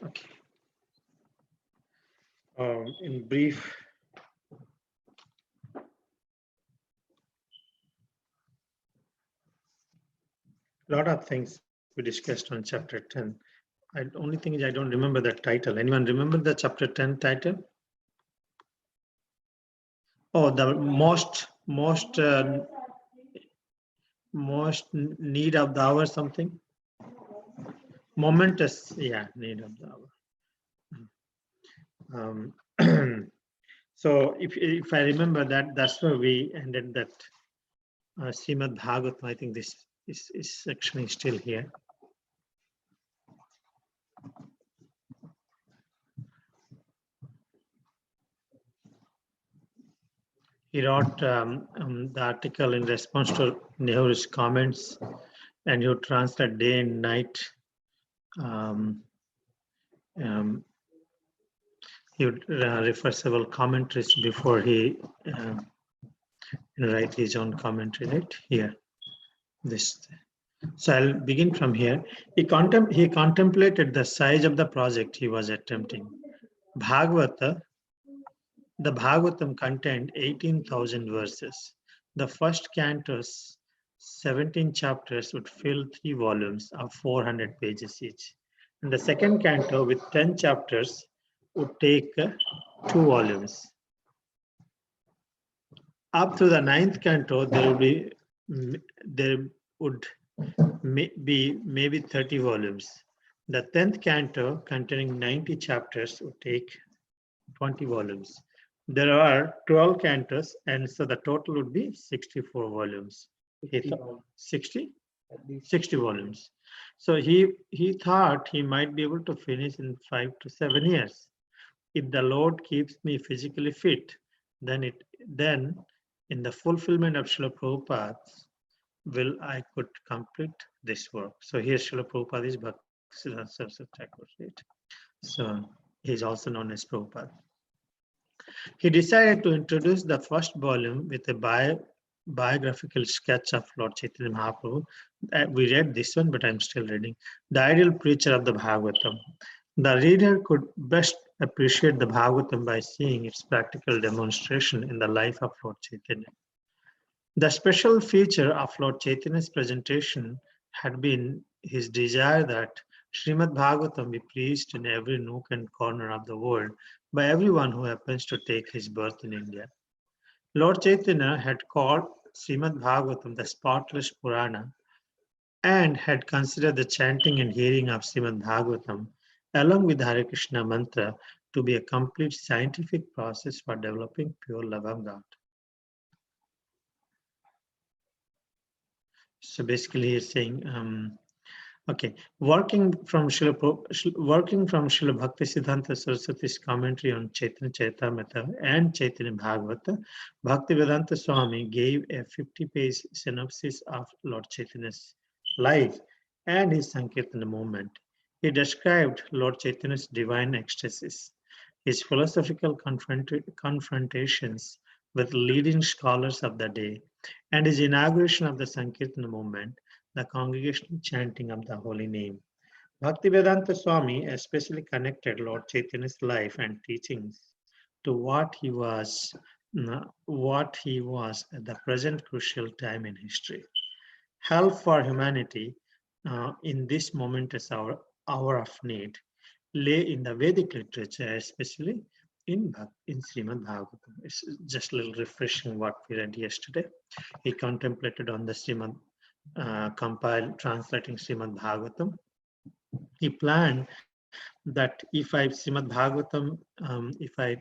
Okay. In brief, a lot of things we discussed on chapter 10. Only thing is I don't remember the title. Anyone remember the chapter 10 title? Oh, the most need of the hour, something momentous, yeah, need of the hour. So if I remember that, that's where we ended that Srimad Bhagavatam. I think this is actually still here. He wrote the article in response to Nehru's comments, and he would translate day and night. He would refer several commentaries before he write his own commentary, right here. This. So I'll begin from here. He contemplated the size of the project he was attempting. The Bhagavatam contained 18,000 verses. The first canto's 17 chapters would fill 3 volumes of 400 pages each. And the second canto with 10 chapters would take 2 volumes. Up to the 9th canto, there would be maybe 30 volumes. The 10th canto, containing 90 chapters, would take 20 volumes. There are 12 cantos, and so the total would be 64 volumes. 60 volumes. So he thought he might be able to finish in 5 to 7 years. If the Lord keeps me physically fit, then in the fulfillment of Srila Prabhupada's will, I could complete this work. So here Srila Prabhupada is Bhaktisiddhanta Saraswati Thakur, right? So he's also known as Prabhupada. He decided to introduce the first volume with a biographical sketch of Lord Chaitanya Mahaprabhu. We read this one, but I'm still reading. The ideal preacher of the Bhagavatam. The reader could best appreciate the Bhagavatam by seeing its practical demonstration in the life of Lord Chaitanya. The special feature of Lord Chaitanya's presentation had been his desire that Srimad Bhagavatam be preached in every nook and corner of the world by everyone who happens to take his birth in India. Lord Chaitanya had called Srimad Bhagavatam the spotless Purana and had considered the chanting and hearing of Srimad Bhagavatam along with the Hare Krishna mantra to be a complete scientific process for developing pure love of God. So basically he's saying, okay, working from Srila Bhaktisiddhanta Saraswati's commentary on Chaitanya Charitamrita and Chaitanya Bhagavata, Bhaktivedanta Swami gave a 50-page synopsis of Lord Chaitanya's life and his Sankirtana movement. He described Lord Chaitanya's divine ecstasies, his philosophical confrontations with leading scholars of the day, and his inauguration of the Sankirtana movement, the congregational chanting of the holy name. Bhaktivedanta Swami especially connected Lord Chaitanya's life and teachings to what he was at the present crucial time in history. Help for humanity in this momentous hour of need lay in the Vedic literature, especially in Srimad Bhagavatam. It's just a little refreshing what we read yesterday. He contemplated on the Srimad, translating Srimad Bhagavatam. He planned that if Srimad Bhagavatam, if I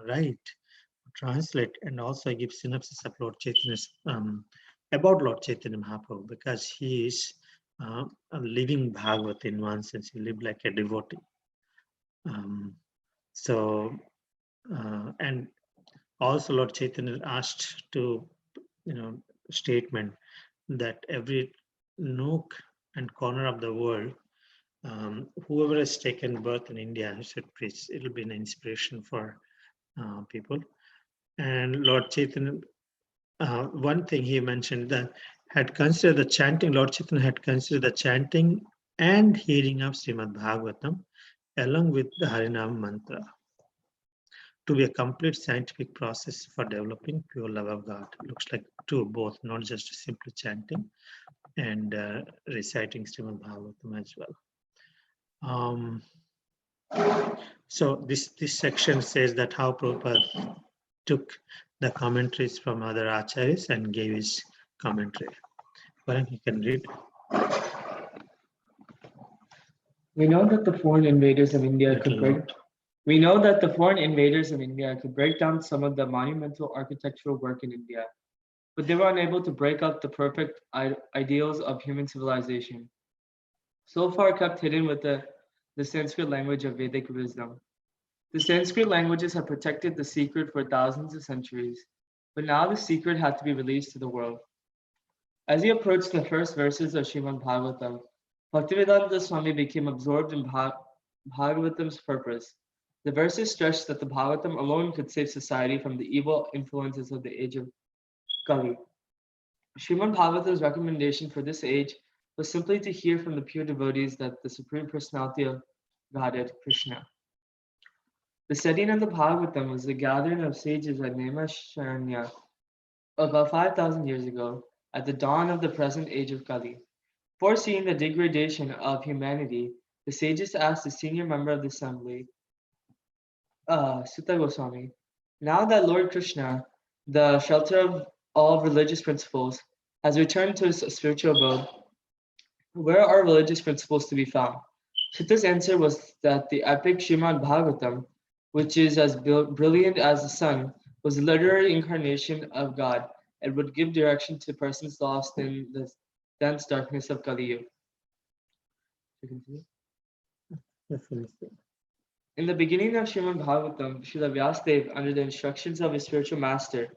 write, translate, and also give synopsis of Lord Chaitanya's, about Lord Chaitanya Mahaprabhu, because he is a living Bhagavat in one sense. He lived like a devotee. And also Lord Chaitanya asked to, statement that every nook and corner of the world, whoever has taken birth in India should preach. It'll be an inspiration for people. And Lord Chaitanya, one thing he mentioned that had considered the chanting, Lord Chaitanya had considered the chanting and hearing of Srimad Bhagavatam along with the Harinam mantra, to be a complete scientific process for developing pure love of God. Looks like two, both, not just simply chanting and reciting Srimad Bhagavatam as well. So this section says that how Prabhupada took the commentaries from other acharyas and gave his commentary. Well, you can read. We know that the foreign invaders of India could break. We know that the foreign invaders of India could break down some of the monumental architectural work in India, but they were unable to break up the perfect ideals of human civilization, so far kept hidden with the Sanskrit language of Vedic wisdom. The Sanskrit languages have protected the secret for thousands of centuries, but now the secret had to be released to the world. As he approached the first verses of Srimad Bhagavatam, Bhaktivedanta Swami became absorbed in Bhagavatam's purpose. The verses stressed that the Bhagavatam alone could save society from the evil influences of the age of Kali. Srimad Bhagavatam's recommendation for this age was simply to hear from the pure devotees that the Supreme Personality of Godhead, Krishna. The setting of the Bhagavatam was the gathering of sages at Naimisharanya about 5,000 years ago, at the dawn of the present age of Kali. Foreseeing the degradation of humanity, the sages asked the senior member of the assembly, Sutta Goswami, now that Lord Krishna, the shelter of all religious principles, has returned to his spiritual abode, where are religious principles to be found? Sutta's answer was that the epic Srimad Bhagavatam, which is as brilliant as the sun, was the literary incarnation of God and would give direction to persons lost in the dense darkness of Kali Yuga. In the beginning of Srimad Bhagavatam, Srila Vyasadeva, under the instructions of his spiritual master,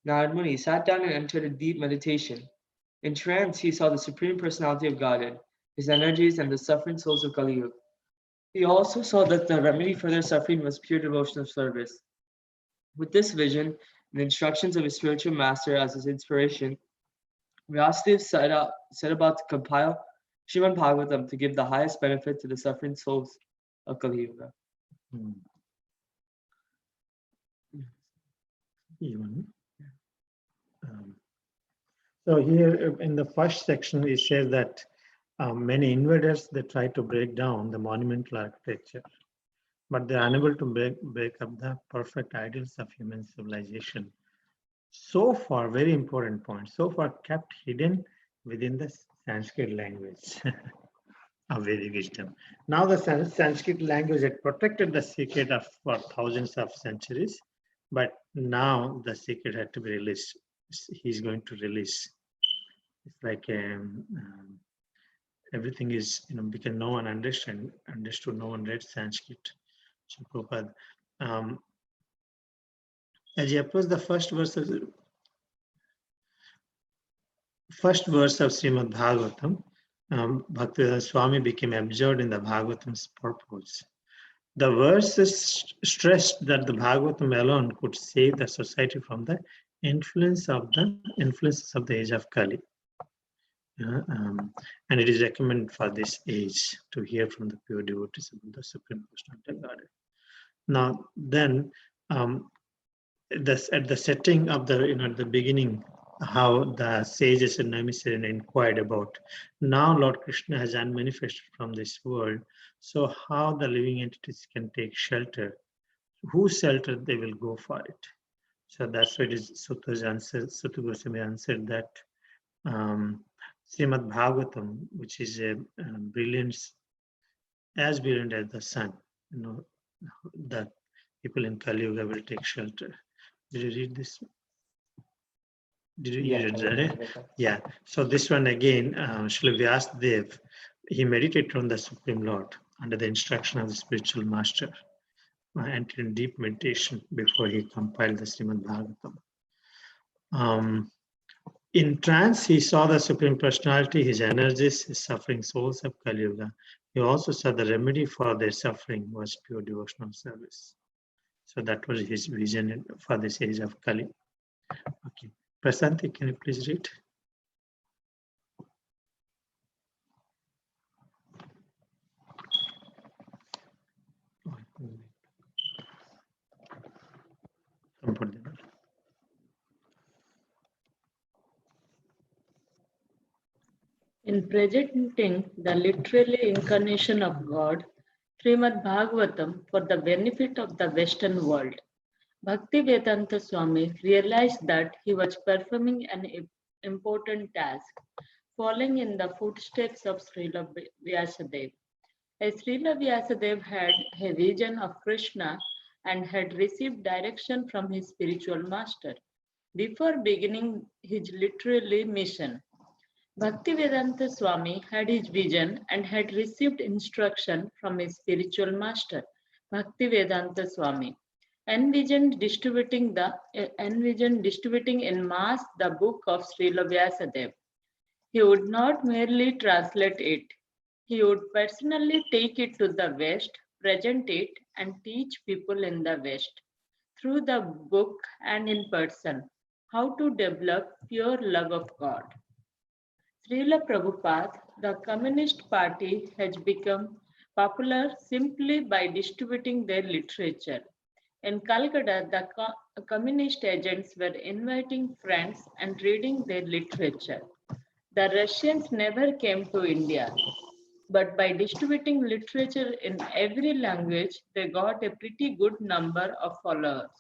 Narad Muni, sat down and entered a deep meditation. In trance, he saw the Supreme Personality of Godhead, his energies, and the suffering souls of Kali Yuga. He also saw that the remedy for their suffering was pure devotional service. With this vision and the instructions of his spiritual master as his inspiration, Vyasadeva set about to compile Srimad Bhagavatam to give the highest benefit to the suffering souls of Kali Yuga. So here in the first section, it says that many invaders, they try to break down the monumental architecture, but they're unable to break up the perfect ideals of human civilization. So far, very important point, so far kept hidden within the Sanskrit language of Vedic wisdom. Now the Sanskrit language had protected the secret for thousands of centuries, but now the secret had to be released. He's going to release. It's like everything is, because no one understood, no one read Sanskrit. So Prabhupada, as he approached the first verse of Srimad Bhagavatam, Bhaktivedanta Swami became absorbed in the Bhagavatam's purpose. The verses stressed that the Bhagavatam alone could save the society from the influences of the age of Kali. And it is recommended for this age to hear from the pure devotees of the Supreme Personality of Godhead. Now, then, at the setting of the, at the beginning, how the sages in Naimisharanya inquired about, now Lord Krishna has unmanifested from this world, so how the living entities can take shelter, whose shelter they will go for it. So that's why it is Sutta Goswami answered that Srimad Bhagavatam, which is a brilliance, as brilliant as the sun, that people in Kali Yuga will take shelter. Did you read this? Did you read that? Yeah. So this one again, Srila Vyasadeva, he meditated on the Supreme Lord under the instruction of the spiritual master, entered in deep meditation before he compiled the Srimad Bhagavatam. In trance, he saw the Supreme Personality, his energies, his suffering souls of Kali Yuga. He also saw the remedy for their suffering was pure devotional service. So that was his vision for this age of Kali. Okay. Prasanthi, can you please read? In presenting the literary incarnation of God, Srimad Bhagavatam, for the benefit of the Western world, Bhaktivedanta Swami realized that he was performing an important task, following in the footsteps of Srila Vyasadeva. As Srila Vyasadeva had a vision of Krishna and had received direction from his spiritual master before beginning his literary mission. Bhaktivedanta Swami had his vision and had received instruction from his spiritual master, Bhaktivedanta Swami. Envisioned distributing in mass the book of Srila Vyasadeva. He would not merely translate it. He would personally take it to the West, present it, and teach people in the West, through the book and in person, how to develop pure love of God. Srila Prabhupada, the Communist Party, has become popular simply by distributing their literature. In Calcutta, the communist agents were inviting friends and reading their literature. The Russians never came to India, but by distributing literature in every language, they got a pretty good number of followers.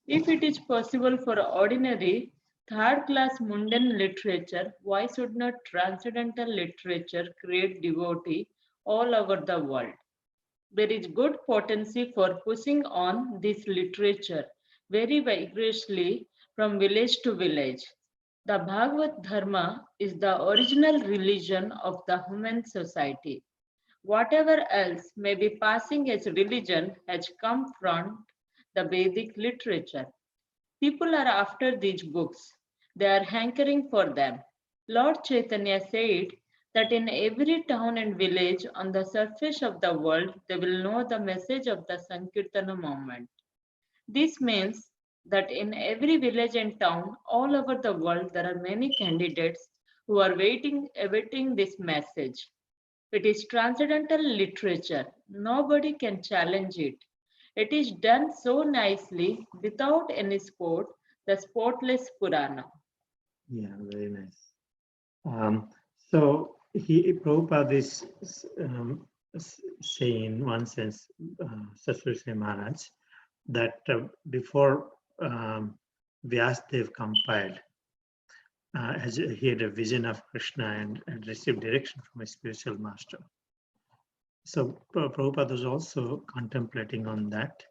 If it is possible for ordinary, third-class mundane literature, why should not transcendental literature create devotee all over the world? There is good potency for pushing on this literature very vigorously from village to village. The Bhagavad Dharma is the original religion of the human society. Whatever else may be passing as religion has come from the Vedic literature. People are after these books. They are hankering for them. Lord Chaitanya said that in every town and village on the surface of the world, they will know the message of the Sankirtana movement. This means that in every village and town all over the world, there are many candidates who are awaiting this message. It is transcendental literature. Nobody can challenge it. It is done so nicely without any sport, the spotless Purana. Yeah, very nice. So Prabhupada is saying in one sense, Saswati Maharaj, that before Vyasadeva compiled, as he had a vision of Krishna and had received direction from his spiritual master. So Prabhupada was also contemplating on that.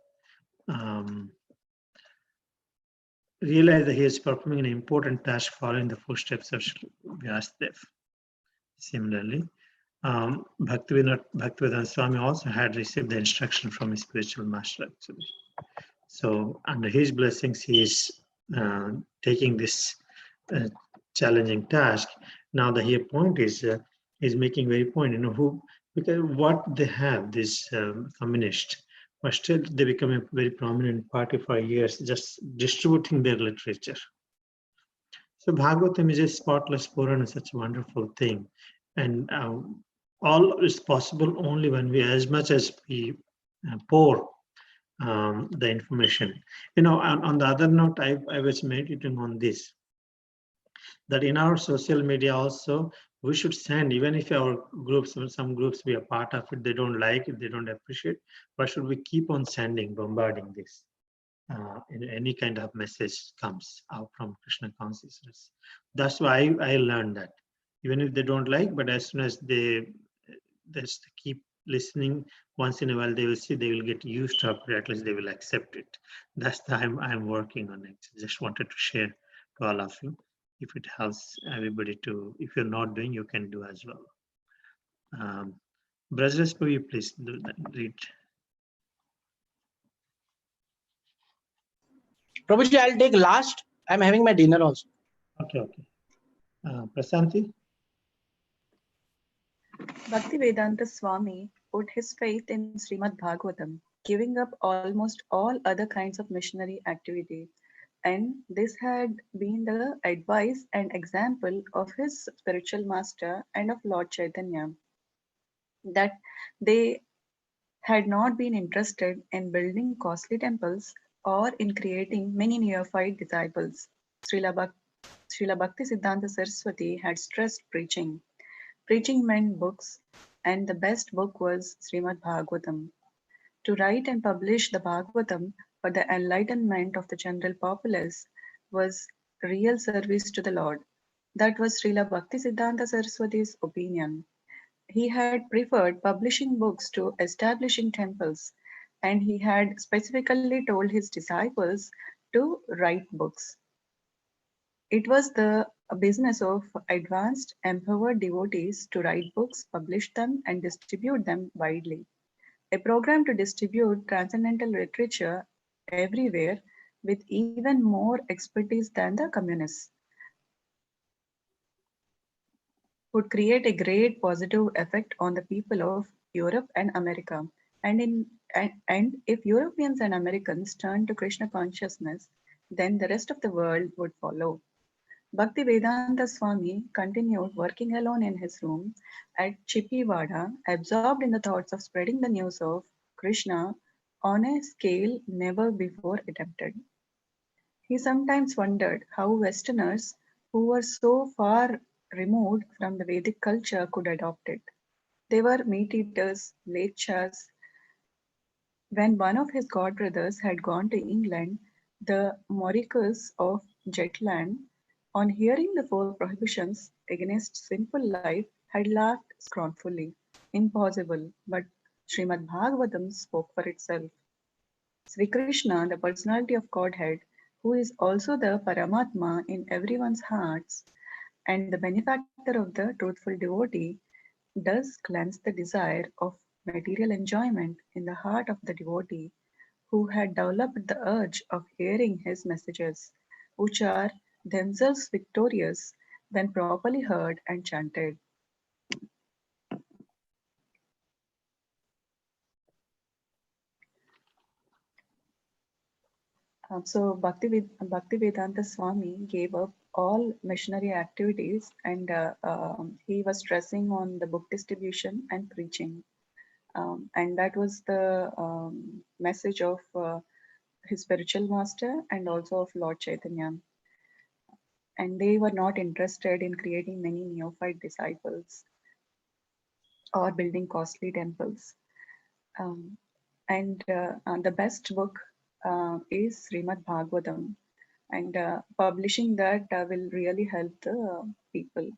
Realized that he is performing an important task following the footsteps of Vyasadeva. Similarly, Bhaktivedanta Swami also had received the instruction from his spiritual master actually. So under his blessings, he is taking this challenging task. Now the here point is making very point, because what they have, this communist, but still they become a very prominent party for years, just distributing their literature. So Bhagavatam is a spotless Purana, such a wonderful thing. And all is possible only when we, as much as we pour the information. On the other note, I was meditating on this, that in our social media also, we should send, even if our groups, some groups we are part of it, they don't like it, they don't appreciate, but should we keep on sending, bombarding this? Any kind of message comes out from Krishna consciousness. That's why I learned that. Even if they don't like, but as soon as they just keep listening, once in a while they will see, they will get used to it, at least they will accept it. That's the I'm working on it. Just wanted to share to all of you. If it helps everybody to, if you're not doing, you can do as well. Brajras, will you please do that, read? Prabhuji, I'll take last. I'm having my dinner also. Okay. Prasanthi? Bhaktivedanta Swami put his faith in Srimad Bhagavatam, giving up almost all other kinds of missionary activity. And this had been the advice and example of his spiritual master and of Lord Chaitanya, that they had not been interested in building costly temples or in creating many neophyte disciples. Srila Bhakti Siddhanta Saraswati had stressed preaching. Preaching meant books, and the best book was Srimad Bhagavatam. To write and publish the Bhagavatam for the enlightenment of the general populace was real service to the Lord. That was Srila Bhaktisiddhanta Saraswati's opinion. He had preferred publishing books to establishing temples, and he had specifically told his disciples to write books. It was the business of advanced, empowered devotees to write books, publish them, and distribute them widely. A program to distribute transcendental literature everywhere with even more expertise than the communists would create a great positive effect on the people of Europe and America. And if Europeans and Americans turned to Krishna consciousness, then the rest of the world would follow. Bhaktivedanta Swami continued working alone in his room at Chippiwada, absorbed in the thoughts of spreading the news of Krishna on a scale never before attempted. He sometimes wondered how Westerners, who were so far removed from the Vedic culture, could adopt it. They were meat eaters, lechas. When one of his godbrothers had gone to England, the Mauricus of Jetland, on hearing the four prohibitions against sinful life, had laughed scornfully. Impossible, but Srimad Bhagavatam spoke for itself. Sri Krishna, the personality of Godhead, who is also the Paramatma in everyone's hearts and the benefactor of the truthful devotee, does cleanse the desire of material enjoyment in the heart of the devotee who had developed the urge of hearing his messages, which are themselves victorious when properly heard and chanted. So Bhaktivedanta Swami gave up all missionary activities and he was stressing on the book distribution and preaching. And that was the message of his spiritual master and also of Lord Chaitanya. And they were not interested in creating many neophyte disciples or building costly temples. Um, and the best book is Srimad Bhagavatam, and publishing that will really help the people.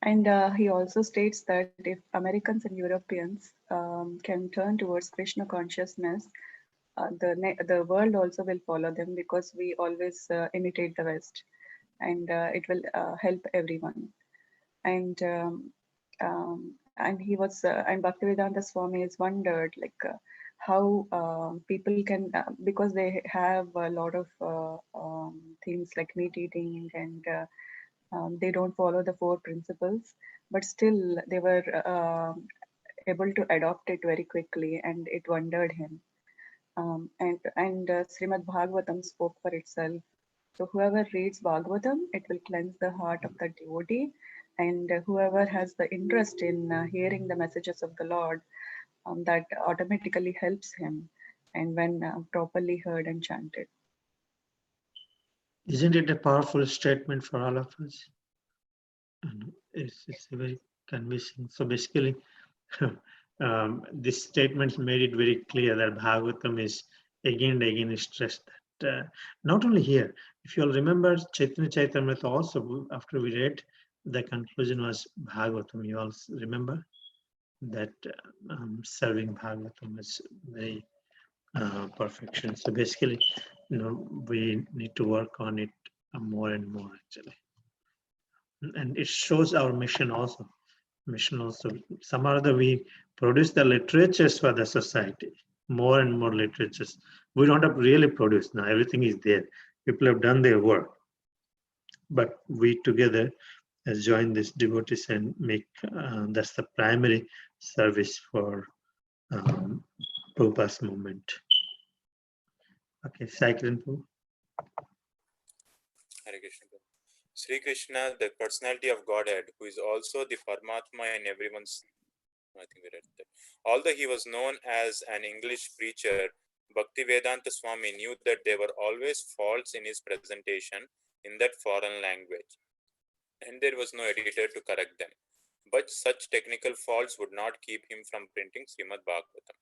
And he also states that if Americans and Europeans can turn towards Krishna consciousness, the world also will follow them because we always imitate the West, and it will help everyone. And he was and Bhaktivedanta Swami has wondered like how people can because they have a lot of things like meat eating and they don't follow the four principles, but still they were able to adopt it very quickly, and it wondered him. And Srimad Bhagavatam spoke for itself. So whoever reads Bhagavatam, it will cleanse the heart of the devotee, and whoever has the interest in hearing the messages of the Lord, that automatically helps him, and when properly heard and chanted. Isn't it a powerful statement for all of us? And it's very convincing. So basically, this statement made it very clear that Bhagavatam is again and again stressed that not only here, if you all remember Chaitanya Charitamrita also, after we read, the conclusion was Bhagavatam. You all remember that serving Bhagavatam is very perfection. So basically, we need to work on it more and more actually. And it shows our mission also. Some other we produce the literatures for the society, more and more literatures. We don't have to really produce now, everything is there. People have done their work. But we together join these devotees and make, that's the primary service for Prabhupada's movement. Okay, Cyclin Prabhu. Hare Krishna. Sri Krishna, the personality of Godhead, who is also the Paramatma in everyone's. I think we read that. Although he was known as an English preacher, Bhaktivedanta Swami knew that there were always faults in his presentation in that foreign language, and there was no editor to correct them. But such technical faults would not keep him from printing Srimad Bhagavatam.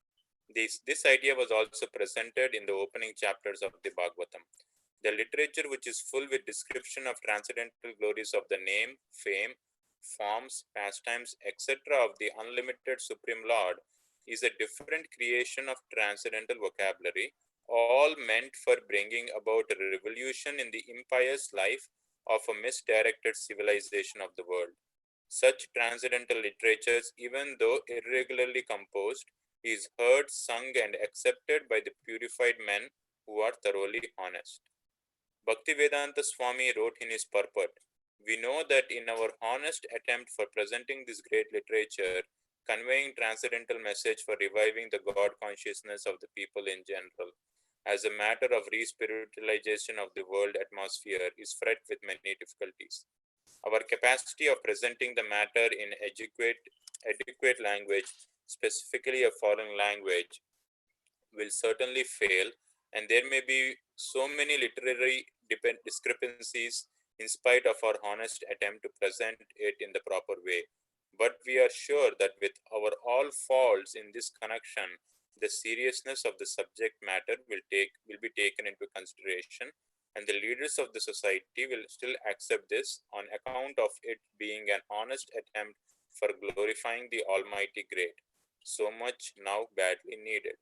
This idea was also presented in the opening chapters of the Bhagavatam. The literature, which is full with description of transcendental glories of the name, fame, forms, pastimes, etc. of the unlimited Supreme Lord, is a different creation of transcendental vocabulary, all meant for bringing about a revolution in the impious life of a misdirected civilization of the world. Such transcendental literatures, even though irregularly composed, is heard, sung, and accepted by the purified men who are thoroughly honest. Bhaktivedanta Swami wrote in his purport, "We know that in our honest attempt for presenting this great literature, conveying transcendental message for reviving the God consciousness of the people in general, as a matter of re-spiritualization of the world atmosphere, is fraught with many difficulties. Our capacity of presenting the matter in adequate language, specifically a foreign language, will certainly fail, and there may be so many literary discrepancies in spite of our honest attempt to present it in the proper way. But we are sure that with our all faults in this connection, the seriousness of the subject matter will be taken into consideration, and the leaders of the society will still accept this on account of it being an honest attempt for glorifying the Almighty Great, so much now badly needed.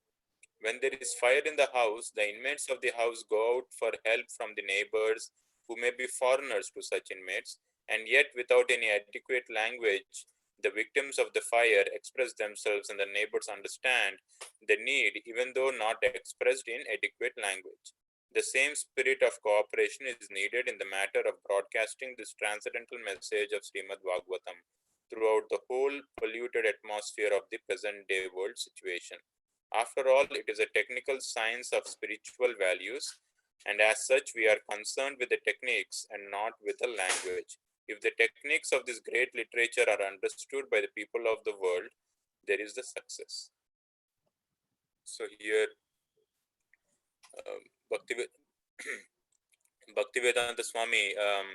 When there is fire in the house, the inmates of the house go out for help from the neighbors who may be foreigners to such inmates, and yet without any adequate language, the victims of the fire express themselves and the neighbors understand the need, even though not expressed in adequate language. The same spirit of cooperation is needed in the matter of broadcasting this transcendental message of Srimad Bhagavatam throughout the whole polluted atmosphere of the present day world situation. After all, it is a technical science of spiritual values, and as such, we are concerned with the techniques and not with the language. If the techniques of this great literature are understood by the people of the world, there is the success. So here, Bhaktivedanta Swami,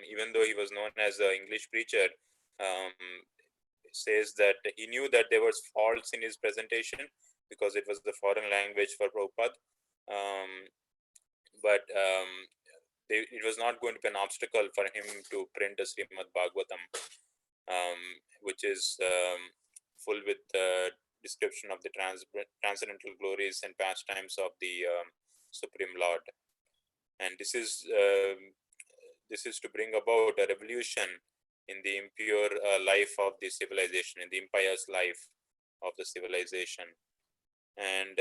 even though he was known as an English preacher, says that he knew that there was faults in his presentation because it was the foreign language for Prabhupada. But it was not going to be an obstacle for him to print a Srimad Bhagavatam, which is full with description of the transcendental glories and pastimes of the Supreme Lord. And this is to bring about a revolution in the impure life of the civilization, in the impious life of the civilization. And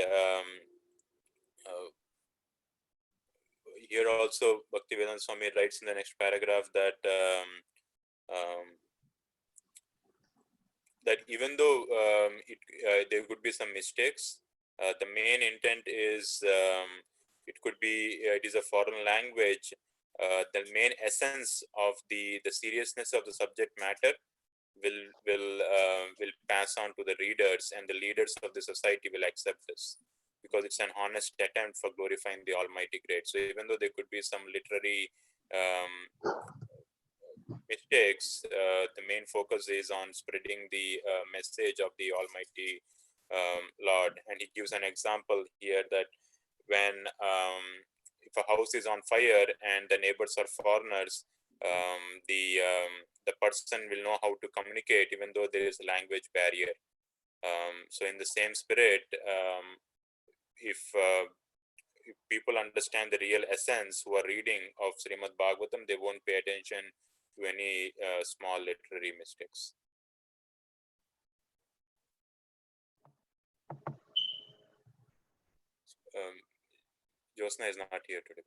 here also Bhaktivedanta Swami writes in the next paragraph that that even though there could be some mistakes, the main intent is it is a foreign language. The main essence of the seriousness of the subject matter will pass on to the readers, and the leaders of the society will accept this because it's an honest attempt for glorifying the Almighty Great. So even though there could be some literary mistakes, the main focus is on spreading the message of the Almighty Lord. And he gives an example here that when if a house is on fire and the neighbors are foreigners, the person will know how to communicate even though there is a language barrier. So in the same spirit, if people understand the real essence who are reading of Srimad Bhagavatam, they won't pay attention to any small literary mistakes. Josna is not here today.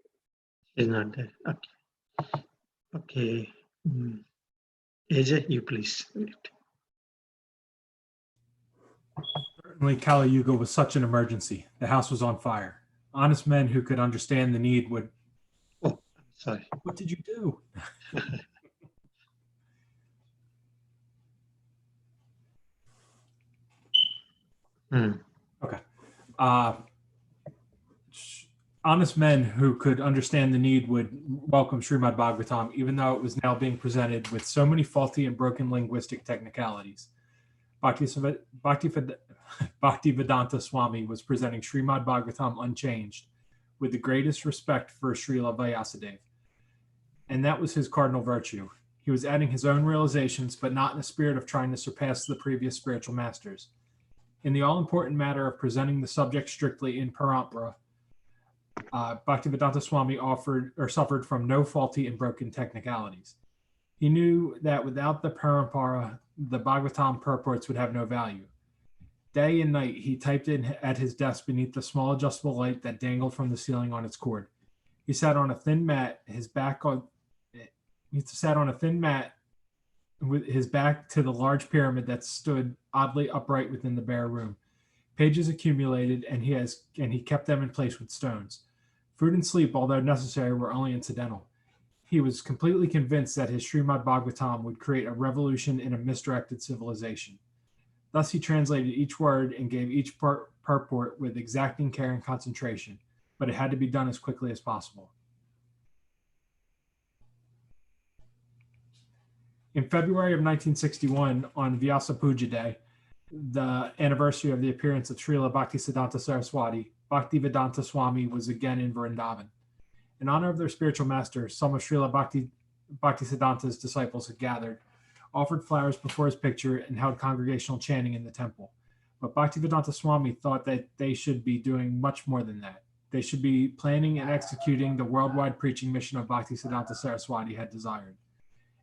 She's not there. Okay. Okay. AJ, you please read. Certainly, Kali Yuga was such an emergency. The house was on fire. Honest men who could understand the need would. Oh, sorry. What did you do? Okay. honest men who could understand the need would welcome Srimad Bhagavatam, even though it was now being presented with so many faulty and broken linguistic technicalities. Bhaktivedanta Swami was presenting Srimad Bhagavatam unchanged, with the greatest respect for Srila Vyasadeva. And that was his cardinal virtue. He was adding his own realizations, but not in a spirit of trying to surpass the previous spiritual masters. In the all-important matter of presenting the subject strictly in parampara, Bhaktivedanta Swami suffered from no faulty and broken technicalities. He knew that without the parampara, the Bhagavatam purports would have no value. Day and night, he typed in at his desk beneath the small adjustable light that dangled from the ceiling on its cord. He sat on a thin mat, with his back to the large pyramid that stood oddly upright within the bare room. Pages accumulated, and he kept them in place with stones. Food and sleep, although necessary, were only incidental. He was completely convinced that his Srimad Bhagavatam would create a revolution in a misdirected civilization. Thus he translated each word and gave each purport with exacting care and concentration, but it had to be done as quickly as possible. In February of 1961, on Vyasa Puja Day, the anniversary of the appearance of Srila Bhaktisiddhanta Saraswati, Bhaktivedanta Swami was again in Vrindavan. In honor of their spiritual master, some of Srila Bhaktisiddhanta's disciples had gathered, offered flowers before his picture, and held congregational chanting in the temple. But Bhaktivedanta Swami thought that they should be doing much more than that. They should be planning and executing the worldwide preaching mission of Bhaktisiddhanta Saraswati had desired.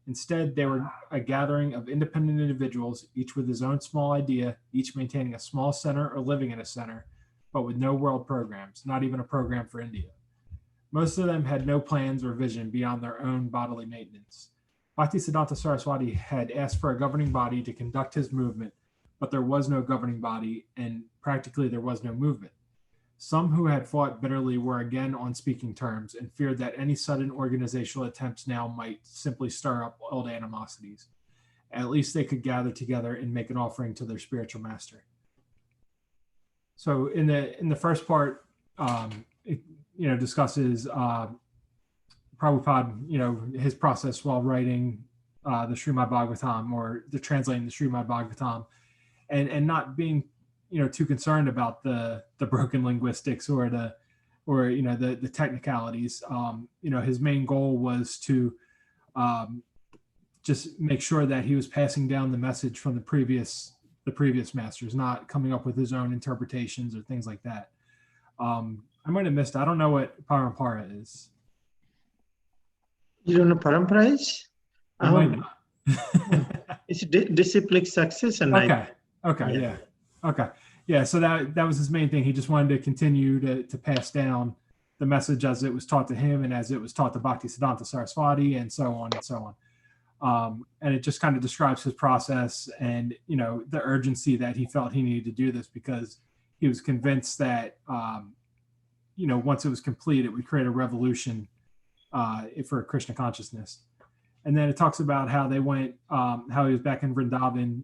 Instead, they were a gathering of independent individuals, each with his own small idea, each maintaining a small center or living in a center, but with no world programs, not even a program for India. Most of them had no plans or vision beyond their own bodily maintenance. Bhaktisiddhanta Saraswati had asked for a governing body to conduct his movement, but there was no governing body, and practically there was no movement. Some who had fought bitterly were again on speaking terms and feared that any sudden organizational attempts now might simply stir up old animosities. At least they could gather together and make an offering to their spiritual master. So in the first part, it discusses Prabhupada, his process while writing the Srimad Bhagavatam, or translating the Srimad Bhagavatam, and not being too concerned about the broken linguistics or the technicalities. His main goal was to just make sure that he was passing down the message from the previous masters, not coming up with his own interpretations or things like that. I might have missed. I don't know what parampara is. You don't know parampara is? I might not. It's disciplic succession. Okay. Yeah. Okay. Yeah. So that was his main thing. He just wanted to continue to pass down the message as it was taught to him and as it was taught to Bhaktisiddhanta Saraswati, and so on and so on. And it just kind of describes his process and the urgency that he felt he needed to do this, because he was convinced that once it was complete, it would create a revolution for Krishna consciousness. And then it talks about how they went, how he was back in Vrindavan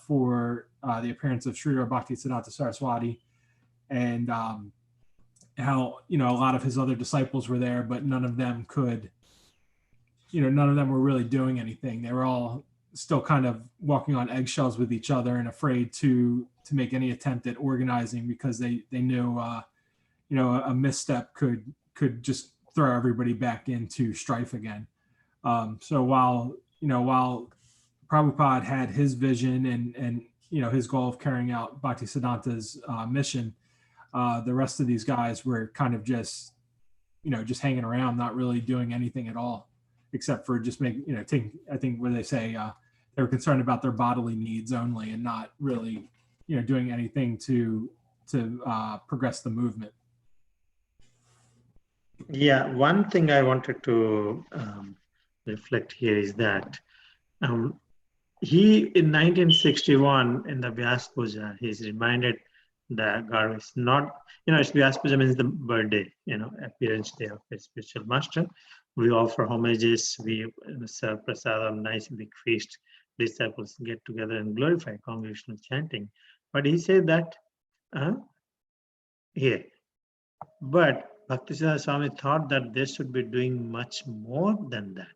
for the appearance of Srila Bhaktisiddhanta Saraswati, and how a lot of his other disciples were there, but none of them could, none of them were really doing anything. They were all still kind of walking on eggshells with each other and afraid to make any attempt at organizing, because they knew a misstep could just throw everybody back into strife again. So while Prabhupada had his vision and his goal of carrying out Bhaktisiddhanta's mission, the rest of these guys were kind of just hanging around, not really doing anything at all, except for just taking, I think what they say, they were concerned about their bodily needs only, and not really, doing anything to progress the movement. Yeah, one thing I wanted to reflect here is that he, in 1961, in the Vyas Puja, he's reminded that God is not, it's Vyas Puja means the birthday, appearance day of a spiritual master. We offer homages, we serve prasadam, nice big feast, disciples get together and glorify congregational chanting. But he said that here, but Bhaktisiddhanta Swami thought that they should be doing much more than that.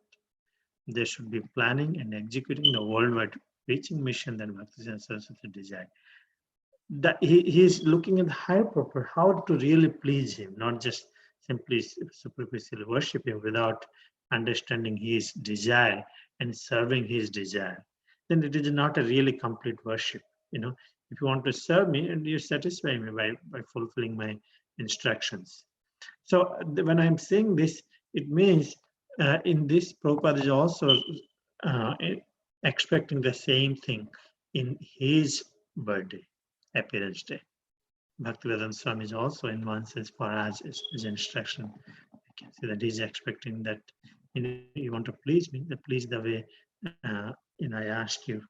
They should be planning and executing the worldwide preaching mission that Bhaktisiddhanta Saraswati desired. That he is looking at the higher purpose, how to really please him, not just simply superficially worship him without understanding his desire and serving his desire. Then it is not a really complete worship. If you want to serve me and you satisfy me by fulfilling my instructions. So when I'm saying this, it means in this Prabhupada is also expecting the same thing in his birthday, appearance day. Bhaktivedanta Swami is also in one sense for us his instruction. I can see that he's expecting that you want to please me, that please the way I ask you.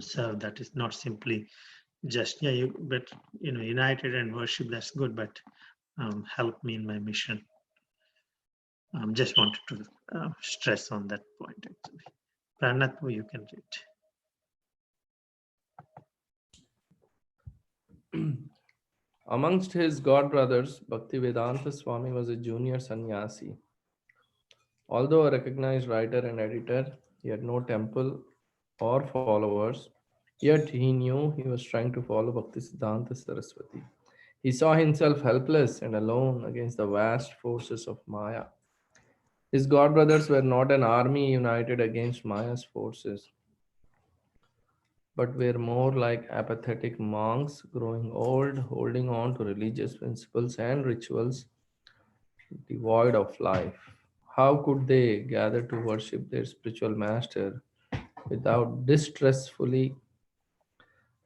So that is not simply just but united and worship, that's good, but help me in my mission. Just wanted to stress on that point actually. Pranath, you can read. Amongst his god brothers, Bhaktivedanta Swami was a junior sannyasi. Although a recognized writer and editor, he had no temple or followers, yet he knew he was trying to follow Bhaktisiddhanta Saraswati. He saw himself helpless and alone against the vast forces of Maya. His god brothers were not an army united against Maya's forces, but were more like apathetic monks growing old, holding on to religious principles and rituals devoid of life. How could they gather to worship their spiritual master without distressfully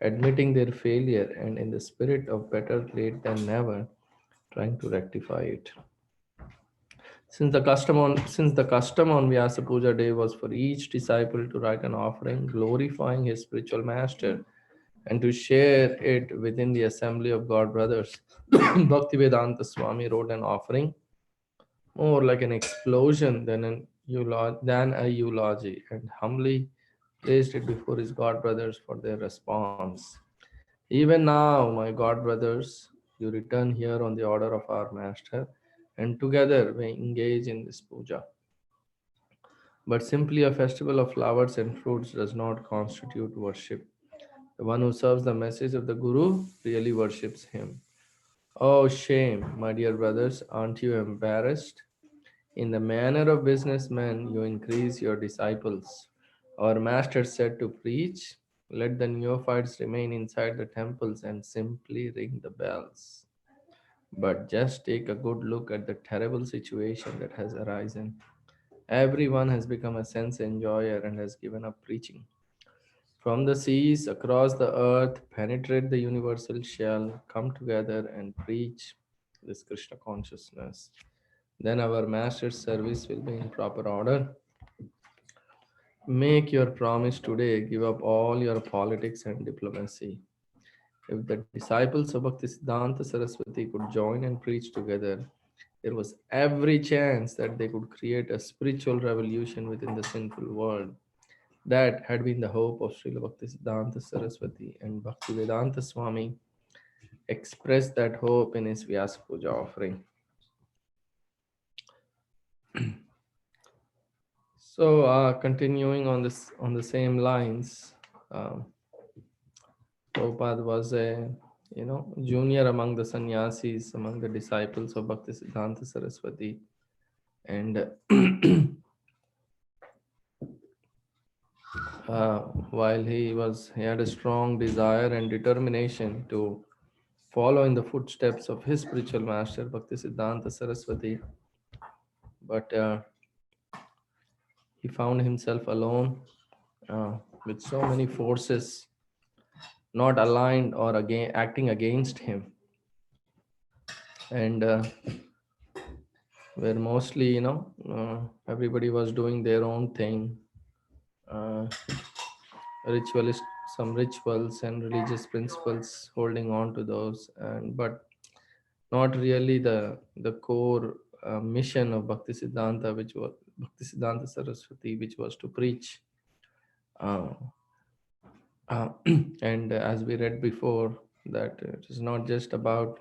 admitting their failure and, in the spirit of better late than never, trying to rectify it? Since the custom on Vyasa Puja day was for each disciple to write an offering glorifying his spiritual master and to share it within the assembly of God brothers, Bhaktivedanta Swami wrote an offering more like an explosion than a eulogy, and humbly placed it before his God brothers for their response. Even now, my God brothers, you return here on the order of our master, and together we engage in this puja. But simply a festival of flowers and fruits does not constitute worship. The one who serves the message of the Guru really worships him. Oh, shame, my dear brothers, aren't you embarrassed? In the manner of businessmen, you increase your disciples. Our master said to preach, let the neophytes remain inside the temples and simply ring the bells. But just take a good look at the terrible situation that has arisen. Everyone has become a sense enjoyer and has given up preaching. From the seas across the earth, penetrate the universal shell, come together and preach this Krishna consciousness. Then our master's service will be in proper order. Make your promise today, give up all your politics and diplomacy. If the disciples of Bhaktisiddhanta Saraswati could join and preach together, there was every chance that they could create a spiritual revolution within the sinful world. That had been the hope of Srila Bhaktisiddhanta Saraswati, and Bhaktivedanta Swami expressed that hope in his Vyasa Puja offering. So, continuing on the same lines, Prabhupada was a junior among the sannyasis, among the disciples of Bhaktisiddhanta Saraswati, and while he had a strong desire and determination to follow in the footsteps of his spiritual master Bhaktisiddhanta Saraswati, but he found himself alone with so many forces not aligned or acting against him, and where mostly everybody was doing their own thing, uh, ritualist some rituals and religious principles, holding on to those, and but not really the core mission of Bhaktisiddhanta, which was Bhaktisiddhanta Saraswati, which was to preach. Uh, and as we read before, that it is not just about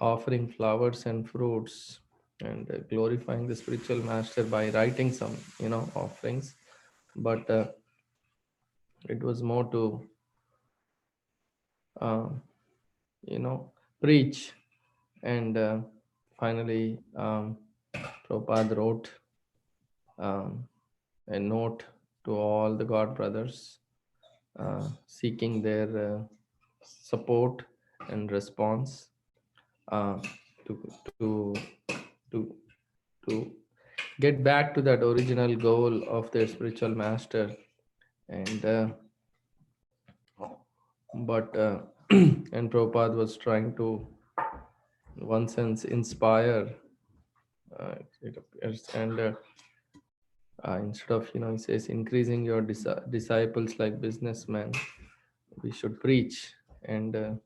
offering flowers and fruits and glorifying the spiritual master by writing some, offerings. But it was more to, um, preach. And finally, Prabhupada wrote a note to all the God brothers, seeking their support and response, uh, to to to to get back to that original goal of their spiritual master. And but and Prabhupada was trying to, in one sense, inspire, it appears. And instead of, he says, increasing your disciples like businessmen, we should preach. And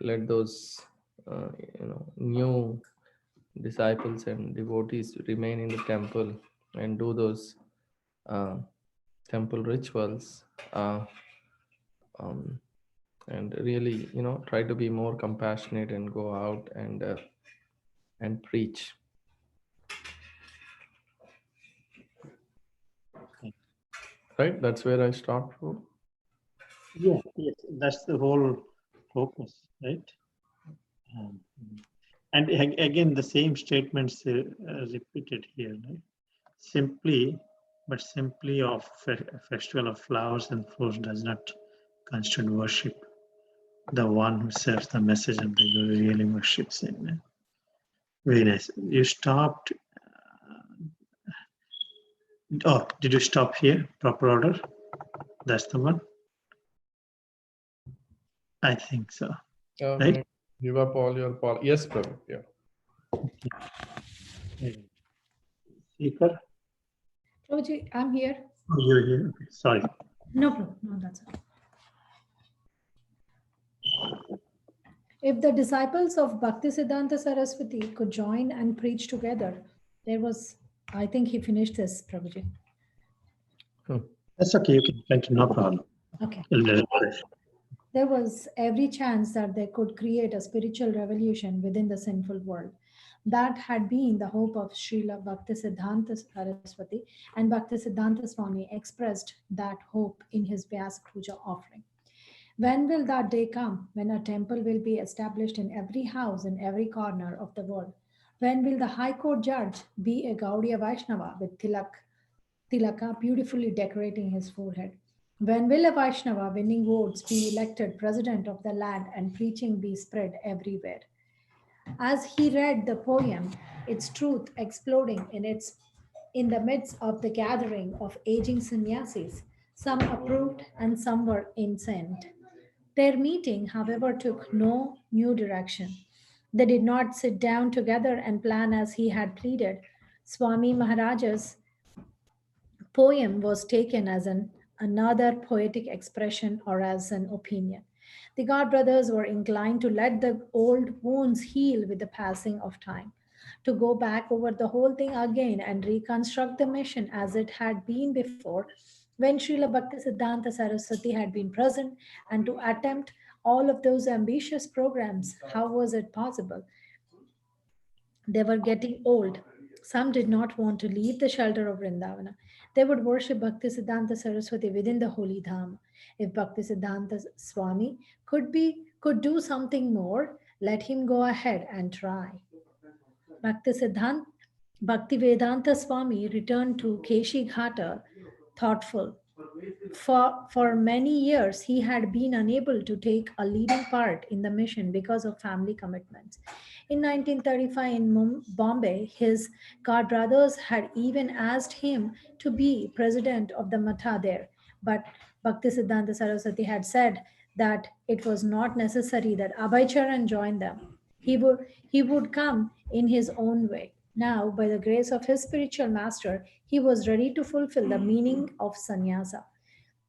let those new disciples and devotees remain in the temple and do those uh, temple rituals, um, and really, try to be more compassionate and go out and preach. Right, that's where I stopped. Yeah, yes, that's the whole focus, right? And again, the same statements repeated here, right? Simply of a festival of flowers and fruits does not constitute worship. The one who serves the message of the Guru really worships him. Very nice. You stopped. Oh, did you stop here? Proper order? That's the one? I think so. Right? Give up all your yes, Prabhu. Yeah. Speaker? Prabhuji, I'm here. Oh, you're here. Okay. Sorry. No problem. No, that's okay. If the disciples of Bhaktisiddhanta Saraswati could join and preach together, I think he finished this, Prabhuji. That's okay. You can continue. No problem. Okay. There was every chance that they could create a spiritual revolution within the sinful world. That had been the hope of Srila Bhaktisiddhanta Saraswati, and Bhaktisiddhanta Swami expressed that hope in his Vyasa Puja offering. When will that day come when a temple will be established in every house in every corner of the world? When will the High Court judge be a Gaudiya Vaishnava with tilaka beautifully decorating his forehead? When will a Vaishnava winning votes be elected president of the land and preaching be spread everywhere? As he read the poem, its truth exploding in the midst of the gathering of aging sannyasis, some approved and some were incensed. Their meeting, however, took no new direction. They did not sit down together and plan as he had pleaded. Swami Maharaja's poem was taken as another poetic expression or as an opinion. The God brothers were inclined to let the old wounds heal with the passing of time, to go back over the whole thing again and reconstruct the mission as it had been before when Srila Bhaktisiddhanta Saraswati had been present, and to attempt all of those ambitious programs. How was it possible? They were getting old. Some did not want to leave the shelter of Vrindavana. They would worship Bhaktisiddhanta Saraswati within the holy dham. If Bhaktisiddhanta Swami could do something more, let him go ahead and try. Bhaktivedanta Swami returned to Keshi Ghata thoughtful. For many years, he had been unable to take a leading part in the mission because of family commitments. In 1935, in Bombay, his god brothers had even asked him to be president of the Matha there. But Bhaktisiddhanta Saraswati had said that it was not necessary that Abhaycharan join them. He would come in his own way. Now, by the grace of his spiritual master, he was ready to fulfill the meaning of sannyasa.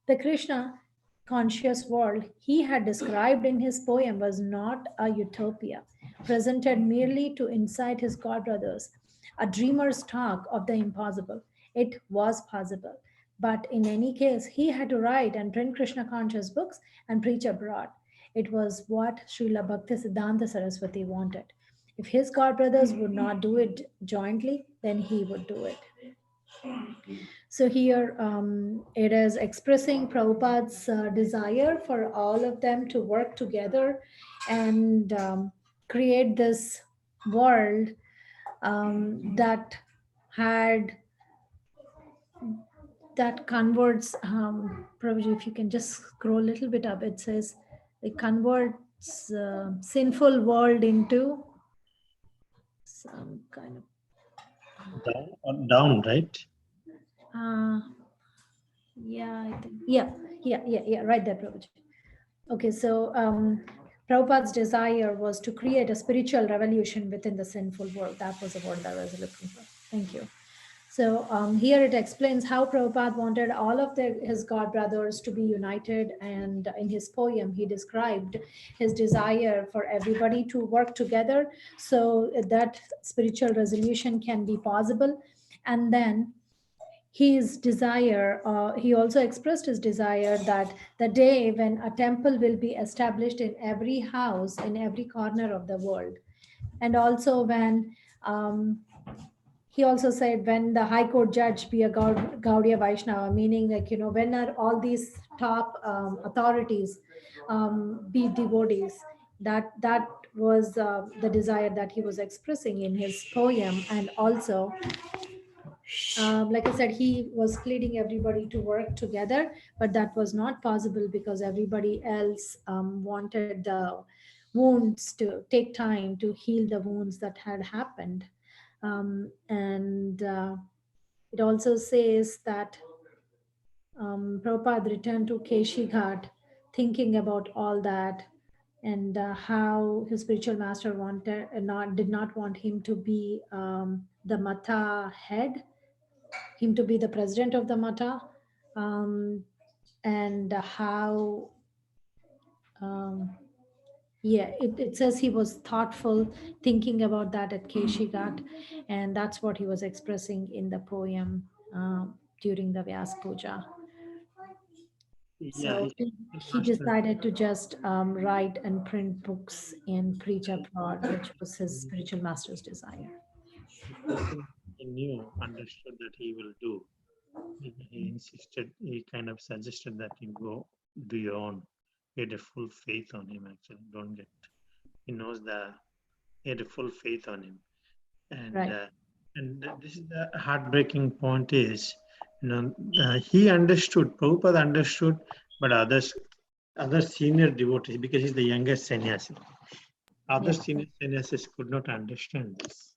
The Krishna conscious world he had described in his poem was not a utopia, presented merely to incite his god brothers, a dreamer's talk of the impossible. It was possible. But in any case, he had to write and print Krishna conscious books and preach abroad. It was what Srila Bhaktisiddhanta Saraswati wanted. If his god brothers would not do it jointly, then he would do it. So here it is expressing Prabhupada's desire for all of them to work together and create this world that had that converts Prabhuji, if you can just scroll a little bit up, it says it converts sinful world into some kind of Down, right? Yeah, I think yeah, right there, Prabhuji. Okay, so Prabhupada's desire was to create a spiritual revolution within the sinful world. That was the word that I was looking for. Thank you. So here it explains how Prabhupada wanted all of his god brothers to be united, and in his poem he described his desire for everybody to work together so that spiritual resolution can be possible. And then his desire, he also expressed his desire that the day when a temple will be established in every house, in every corner of the world. And also when, he also said when the High Court judge be a Gaudiya Vaishnava, meaning like, when are all these top authorities be devotees. That was the desire that he was expressing in his poem. And also, like I said, he was pleading everybody to work together, but that was not possible because everybody else wanted the wounds to take time to heal the wounds that had happened. And it also says that Prabhupada returned to Keshi Ghat thinking about all that, and how his spiritual master did not want him to be the Mata head, him to be the president of the Mata, and how, it says he was thoughtful, thinking about that at Keshi Ghat, and that's what he was expressing in the poem during the Vyas Puja. Yeah, So he decided to just write and print books and preach abroad, which was his spiritual master's desire. He knew, understood that he will do. He insisted, he kind of suggested that you go do your own. He had a full faith on him, actually. He knows he had a full faith on him. And Right. And this is the heartbreaking point is, he understood, Prabhupada understood, but other senior devotees, because he's the youngest sannyasi, other senior sannyasis could not understand this.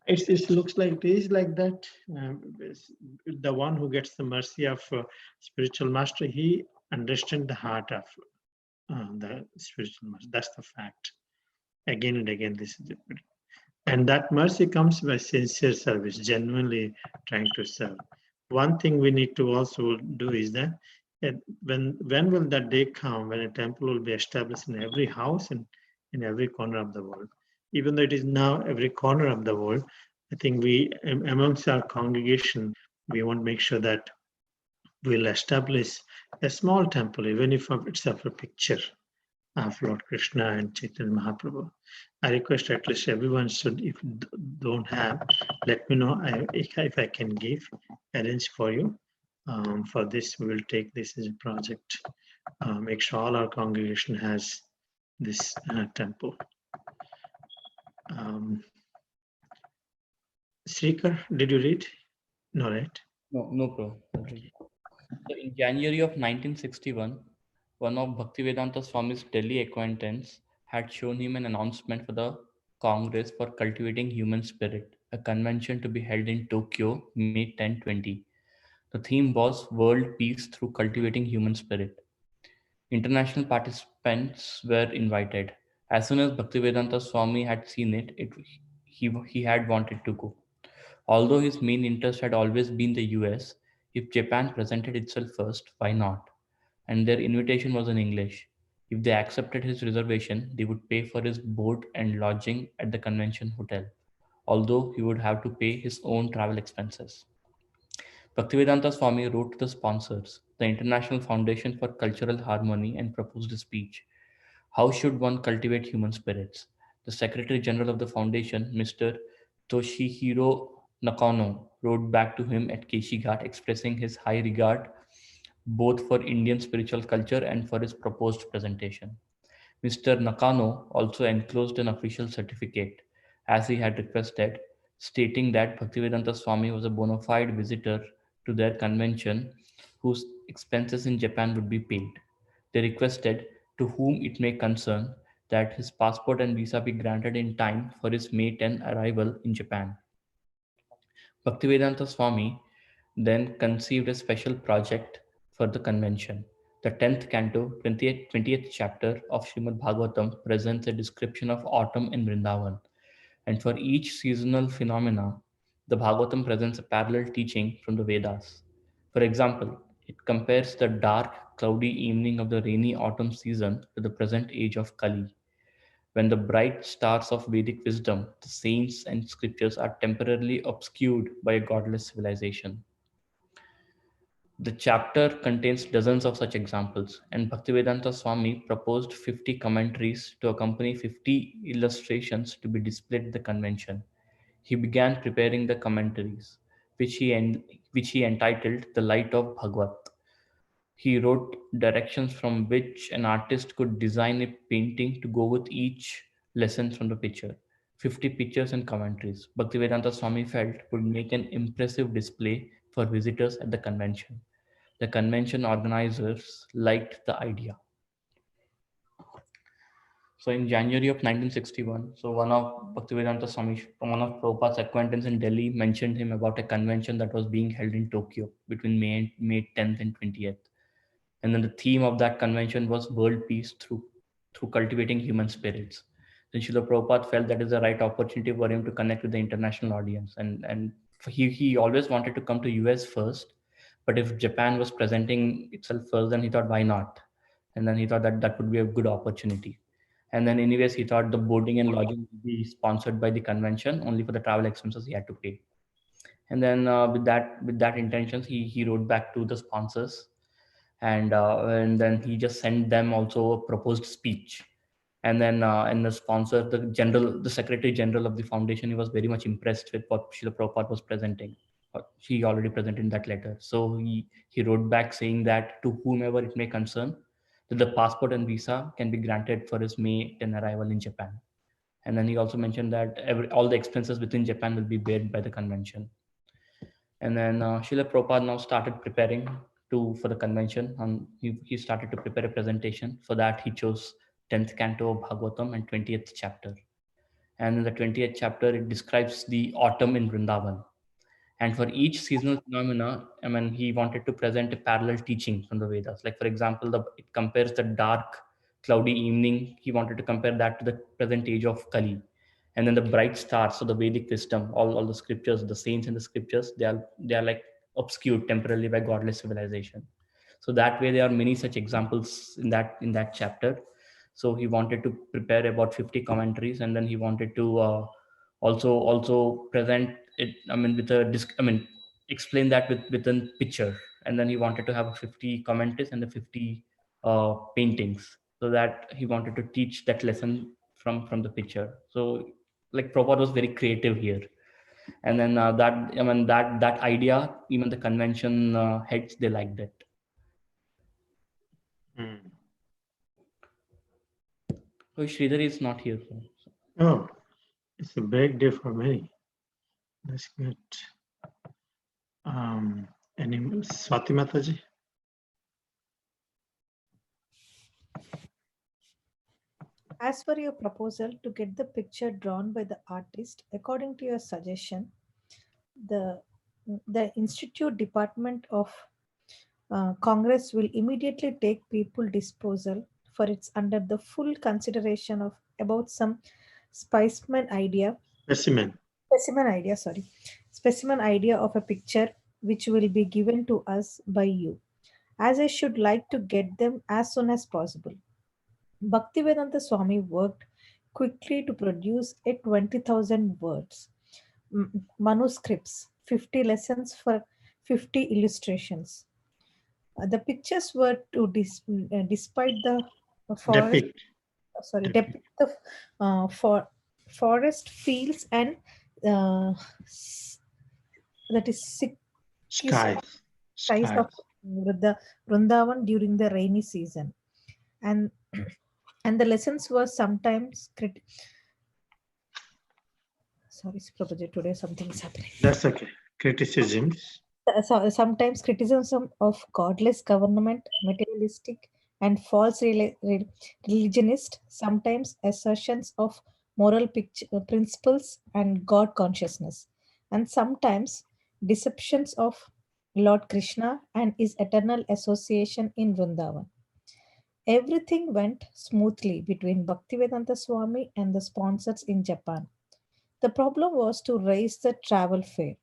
It looks like it is like that. The one who gets the mercy of spiritual master, he understands the heart of the spiritual master. That's the fact. Again and again, this is the. And that mercy comes by sincere service, genuinely trying to serve. One thing we need to also do is that when will that day come when a temple will be established in every house and in every corner of the world? Even though it is now every corner of the world, I think we, amongst our congregation, we want to make sure that we'll establish a small temple, even if it's of a picture of Lord Krishna and Chaitanya Mahaprabhu. I request at least everyone should, if don't have, let me know if I can arrange for you. For this, we will take this as a project. Make sure all our congregation has this temple. Srikar, did you read? No, right? No, bro. So in January of 1961, one of Bhaktivedanta Swami's Delhi acquaintance had shown him an announcement for the Congress for Cultivating Human Spirit, a convention to be held in Tokyo, May 10, 20. The theme was World Peace Through Cultivating Human Spirit. International participants were invited. As soon as Bhaktivedanta Swami had seen it, he had wanted to go. Although his main interest had always been the US, if Japan presented itself first, why not? And their invitation was in English. If they accepted his reservation, they would pay for his board and lodging at the convention hotel, although he would have to pay his own travel expenses. Bhaktivedanta Swami wrote to the sponsors, the International Foundation for Cultural Harmony, and proposed a speech. How should one cultivate human spirits? The Secretary General of the foundation, Mr. Toshihiro Nakano, wrote back to him at Keshi-Ghat expressing his high regard both for Indian spiritual culture and for his proposed presentation. Mr. Nakano also enclosed an official certificate, as he had requested, stating that Bhaktivedanta Swami was a bona fide visitor to their convention whose expenses in Japan would be paid. They requested, to whom it may concern, that his passport and visa be granted in time for his May 10 arrival in Japan. Bhaktivedanta Swami then conceived a special project for the convention. The 10th canto, 20th chapter of Srimad Bhagavatam presents a description of autumn in Vrindavan. And for each seasonal phenomena, the Bhagavatam presents a parallel teaching from the Vedas. For example, it compares the dark, cloudy evening of the rainy autumn season to the present age of Kali, when the bright stars of Vedic wisdom, the saints and scriptures are temporarily obscured by a godless civilization. The chapter contains dozens of such examples, and Bhaktivedanta Swami proposed 50 commentaries to accompany 50 illustrations to be displayed at the convention. He began preparing the commentaries, which he entitled The Light of Bhagavat. He wrote directions from which an artist could design a painting to go with each lesson from the picture. 50 pictures and commentaries, Bhaktivedanta Swami felt would make an impressive display for visitors at the convention. The convention organizers liked the idea. So in January of 1961, so one of Bhaktivedanta Swami, one of Prabhupada's acquaintance in Delhi, mentioned him about a convention that was being held in Tokyo between May 10th and 20th. And then the theme of that convention was world peace through cultivating human spirits. Then Srila Prabhupada felt that is the right opportunity for him to connect with the international audience. And he always wanted to come to US first, but if Japan was presenting itself first, then he thought, why not? And then he thought that that would be a good opportunity. And then anyways, he thought the boarding and lodging would be sponsored by the convention, only for the travel expenses he had to pay. And then with that intentions, he wrote back to the sponsors, and then he just sent them also a proposed speech. And the sponsor, the Secretary General of the foundation, he was very much impressed with what Srila Prabhupada was presenting. He already presented in that letter. So he wrote back saying that to whomever it may concern, that the passport and visa can be granted for his May 10 arrival in Japan. And then he also mentioned that all the expenses within Japan will be borne by the convention. And then Srila Prabhupada now started preparing for the convention, and he started to prepare a presentation. For that, he chose 10th canto of Bhagavatam and 20th chapter. And in the 20th chapter, it describes the autumn in Vrindavan. And for each seasonal phenomena, I mean, he wanted to present a parallel teaching from the Vedas. Like, for example, it compares the dark, cloudy evening. He wanted to compare that to the present age of Kali. And then the bright stars, so the Vedic wisdom, all the scriptures, the saints in the scriptures, they are like obscured temporarily by godless civilization. So that way, there are many such examples in that chapter. So he wanted to prepare about 50 commentaries, and then he wanted to also present it. I mean, explain that with a picture, and then he wanted to have 50 commentaries and the 50 paintings, so that he wanted to teach that lesson from the picture. So like Prabhupada was very creative here. And then that idea, even the convention heads, they liked it. Oh, Sridhar is not here. Oh, it's a big day for me. That's good. Any Swati Mataji? As for your proposal to get the picture drawn by the artist, according to your suggestion, the Institute Department of Congress will immediately take people disposal for its under the full consideration of about some specimen idea of a picture which will be given to us by you, as I should like to get them as soon as possible. Bhaktivedanta Swami worked quickly to produce a 20,000 words manuscripts, 50 lessons for 50 illustrations. The pictures were to despite the forest Depict. depict the forest fields and that is Skies. skies of the Vrindavan during the rainy season, and and the lessons were sometimes sorry, Prabhuji, today something is happening. That's okay. Criticisms. Sometimes criticism of godless government, materialistic and false religionist, sometimes assertions of moral principles and God consciousness, and sometimes deceptions of Lord Krishna and his eternal association in Vrindavan. Everything went smoothly between Bhaktivedanta Swami and the sponsors in Japan. The problem was to raise the travel fare.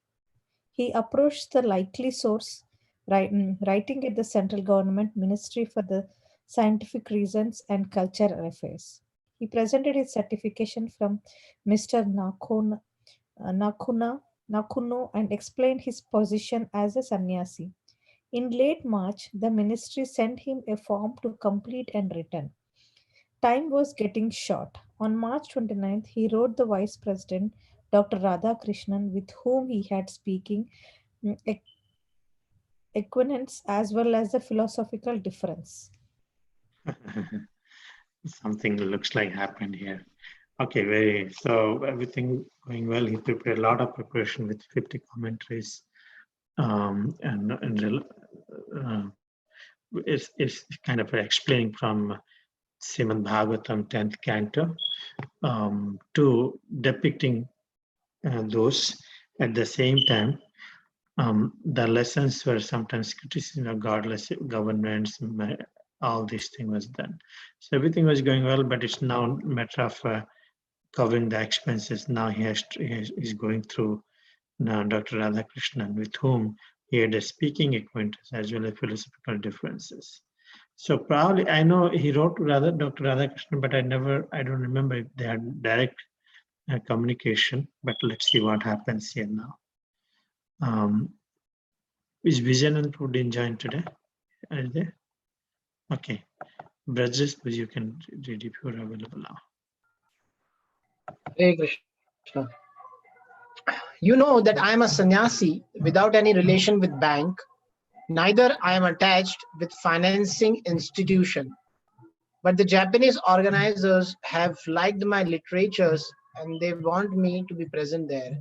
He approached the likely source, writing at the central government Ministry for the Scientific Reasons and Cultural Affairs. He presented his certification from Mr. Nakuno and explained his position as a sannyasi. In late March, the ministry sent him a form to complete and return. Time was getting short. On March 29th, he wrote the Vice President, Dr. Radhakrishnan, with whom he had speaking equivalence as well as the philosophical difference. Something looks like happened here. Okay, so everything going well. He prepared a lot of preparation with 50 commentaries, and it's kind of explaining from Srimad Bhagavatam 10th canto to depicting those. At the same time, the lessons were sometimes criticism of godless governments. All these things was done. So everything was going well, but it's now a matter of covering the expenses. Now he's going through now Dr. Radhakrishnan, with whom he had a speaking acquaintance as well as philosophical differences. So probably I know he wrote to Dr. Radhakrishnan, but I don't remember if they had direct communication. But let's see what happens here now. Is Vision and Prudin joined today? Are they? Okay. Brajesh, you can read if you're available now. Hare Krishna. You know that I am a sannyasi without any relation with bank. Neither I am attached with financing institution. But the Japanese organizers have liked my literatures and they want me to be present there.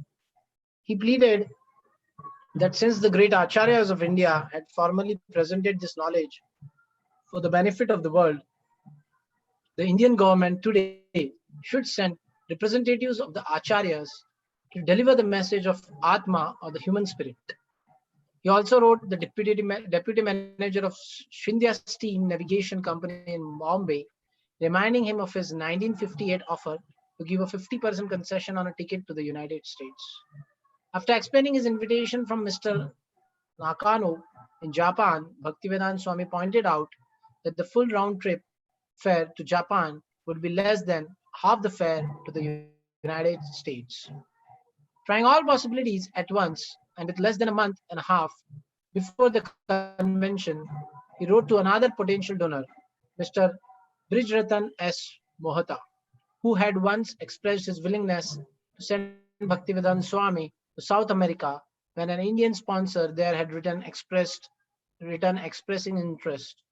He pleaded that since the great acharyas of India had formally presented this knowledge for the benefit of the world, the Indian government today should send representatives of the acharyas to deliver the message of Atma, or the human spirit. He also wrote the deputy manager of Scindia Steam Navigation Company in Bombay, reminding him of his 1958 offer to give a 50% concession on a ticket to the United States. After explaining his invitation from Mr. Nakano in Japan, Bhaktivedanta Swami pointed out that the full round trip fare to Japan would be less than half the fare to the United States. Trying all possibilities at once, and with less than a month and a half before the convention, he wrote to another potential donor, Mr. Brijratan S. Mohata, who had once expressed his willingness to send Bhaktivedanta Swami to South America when an Indian sponsor there had written expressing interest.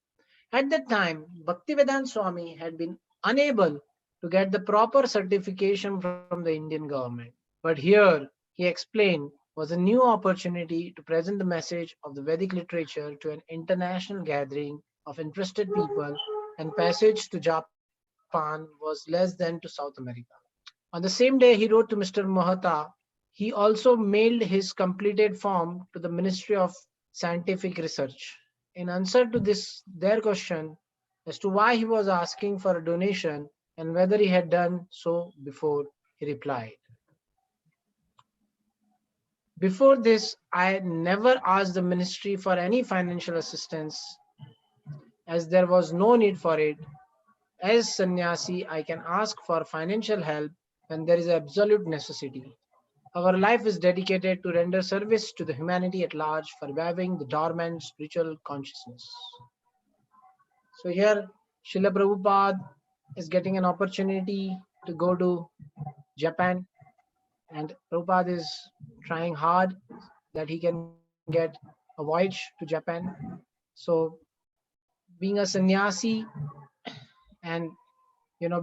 At that time, Bhaktivedanta Swami had been unable to get the proper certification from the Indian government. But here, he explained, was a new opportunity to present the message of the Vedic literature to an international gathering of interested people, and passage to Japan was less than to South America. On the same day he wrote to Mr. Mohata, he also mailed his completed form to the Ministry of Scientific Research. In answer to their question as to why he was asking for a donation and whether he had done so before, he replied, "Before this, I had never asked the ministry for any financial assistance, as there was no need for it. As sannyasi, I can ask for financial help when there is absolute necessity. Our life is dedicated to render service to the humanity at large for reviving the dormant spiritual consciousness." So here, Srila Prabhupada is getting an opportunity to go to Japan, and Prabhupada is trying hard that he can get a voyage to Japan. So being a sannyasi and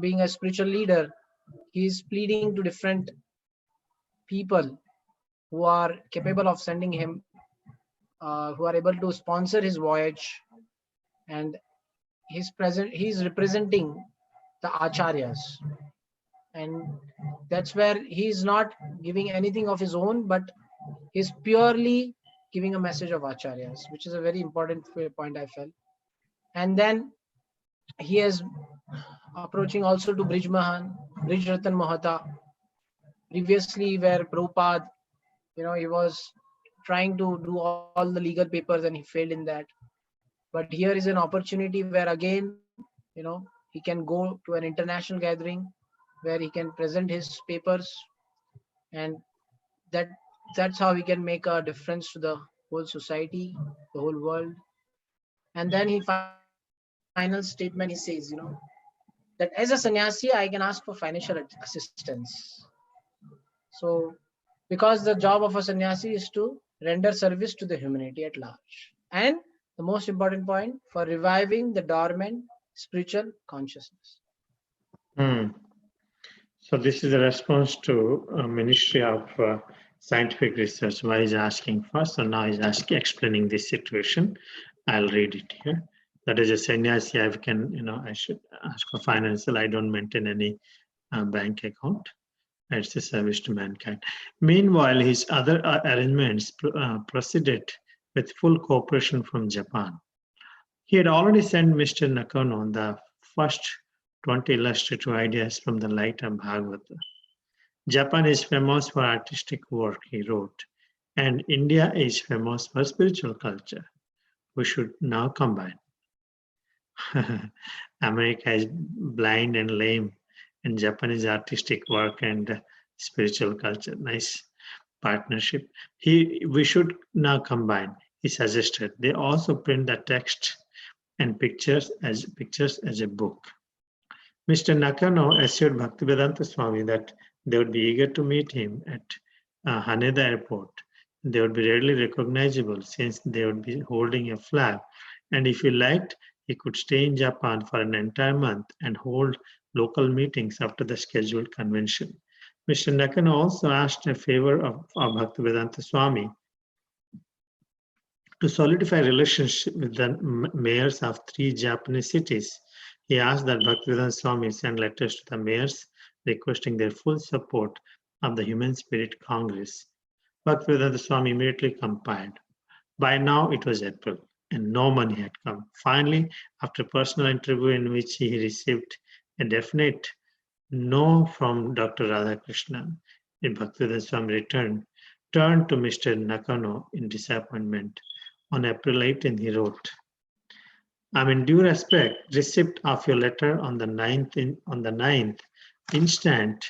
being a spiritual leader, he is pleading to different people who are capable of sending him, who are able to sponsor his voyage, and he's representing the acharyas, and that's where he's not giving anything of his own, but he's purely giving a message of acharyas, which is a very important point I felt. And then he is approaching also to Brij Ratan Mahata, previously where Prabhupada, he was trying to do all the legal papers and he failed in that. But here is an opportunity where again, he can go to an international gathering where he can present his papers, and that's how he can make a difference to the whole society, the whole world. And then he final statement, he says, that as a sannyasi, I can ask for financial assistance. So, because the job of a sannyasi is to render service to the humanity at large. And the most important point, for reviving the dormant spiritual consciousness. Hmm. So this is a response to Ministry of Scientific Research. Why is asking first? So now he's explaining this situation. I'll read it here. That is a sannyasi. I should ask for financial. I don't maintain any bank account. It's a service to mankind. Meanwhile, his other arrangements proceeded with full cooperation from Japan. He had already sent Mr. Nakano the first 20 illustrative ideas from the light of Bhagavata. Japan is famous for artistic work, he wrote, and India is famous for spiritual culture. We should now combine. America is blind and lame, and Japan is artistic work and spiritual culture. Nice partnership. We should now combine, he suggested. They also print the text and pictures as a book. Mr. Nakano assured Bhaktivedanta Swami that they would be eager to meet him at Haneda Airport. They would be readily recognizable since they would be holding a flag. And if he liked, he could stay in Japan for an entire month and hold local meetings after the scheduled convention. Mr. Nakano also asked a favor of Bhaktivedanta Swami to solidify relationship with the mayors of 3 Japanese cities. He asked that Bhaktivedanta Swami send letters to the mayors requesting their full support of the Human Spirit Congress. Bhaktivedanta Swami immediately complied. By now it was April and no money had come. Finally, after a personal interview in which he received a definite no from Dr. Radhakrishnan, Bhaktivedanta Swami turned to Mr. Nakano in disappointment. On April 18, he wrote, I'm in due respect, receipt of your letter on the 9th instant,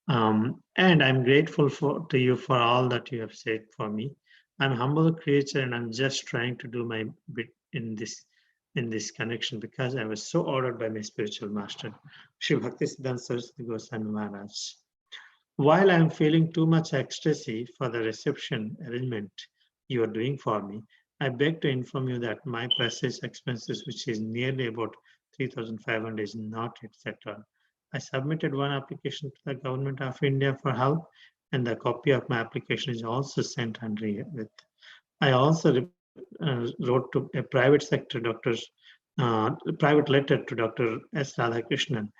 and I'm grateful to you for all that you have said for me. I'm a humble creature and I'm just trying to do my bit in this connection because I was so ordered by my spiritual master, Sri Bhaktisiddhanta Saraswati Goswami Maharaj. While I'm feeling too much ecstasy for the reception arrangement you are doing for me, I beg to inform you that my passage expenses, which is nearly about 3,500, is not yet settled. I submitted one application to the Government of India for help, and the copy of my application is also sent with. I also wrote to a private letter to Dr. S. Radhakrishnan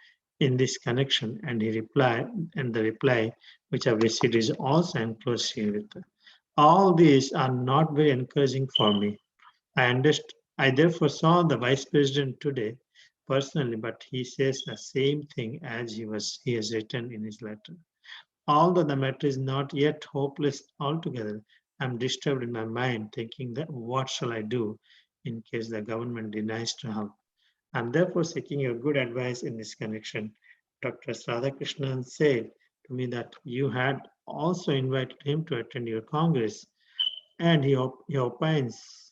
in this connection, and the reply which I've received is also enclosed here with. All these are not very encouraging for me. I therefore saw the Vice President today personally, but he says the same thing as he has written in his letter. Although the matter is not yet hopeless altogether, I'm disturbed in my mind thinking that what shall I do in case the government denies to help. I'm therefore seeking your good advice in this connection. Dr. Radhakrishnan said to me that you had also invited him to attend your Congress, and he opines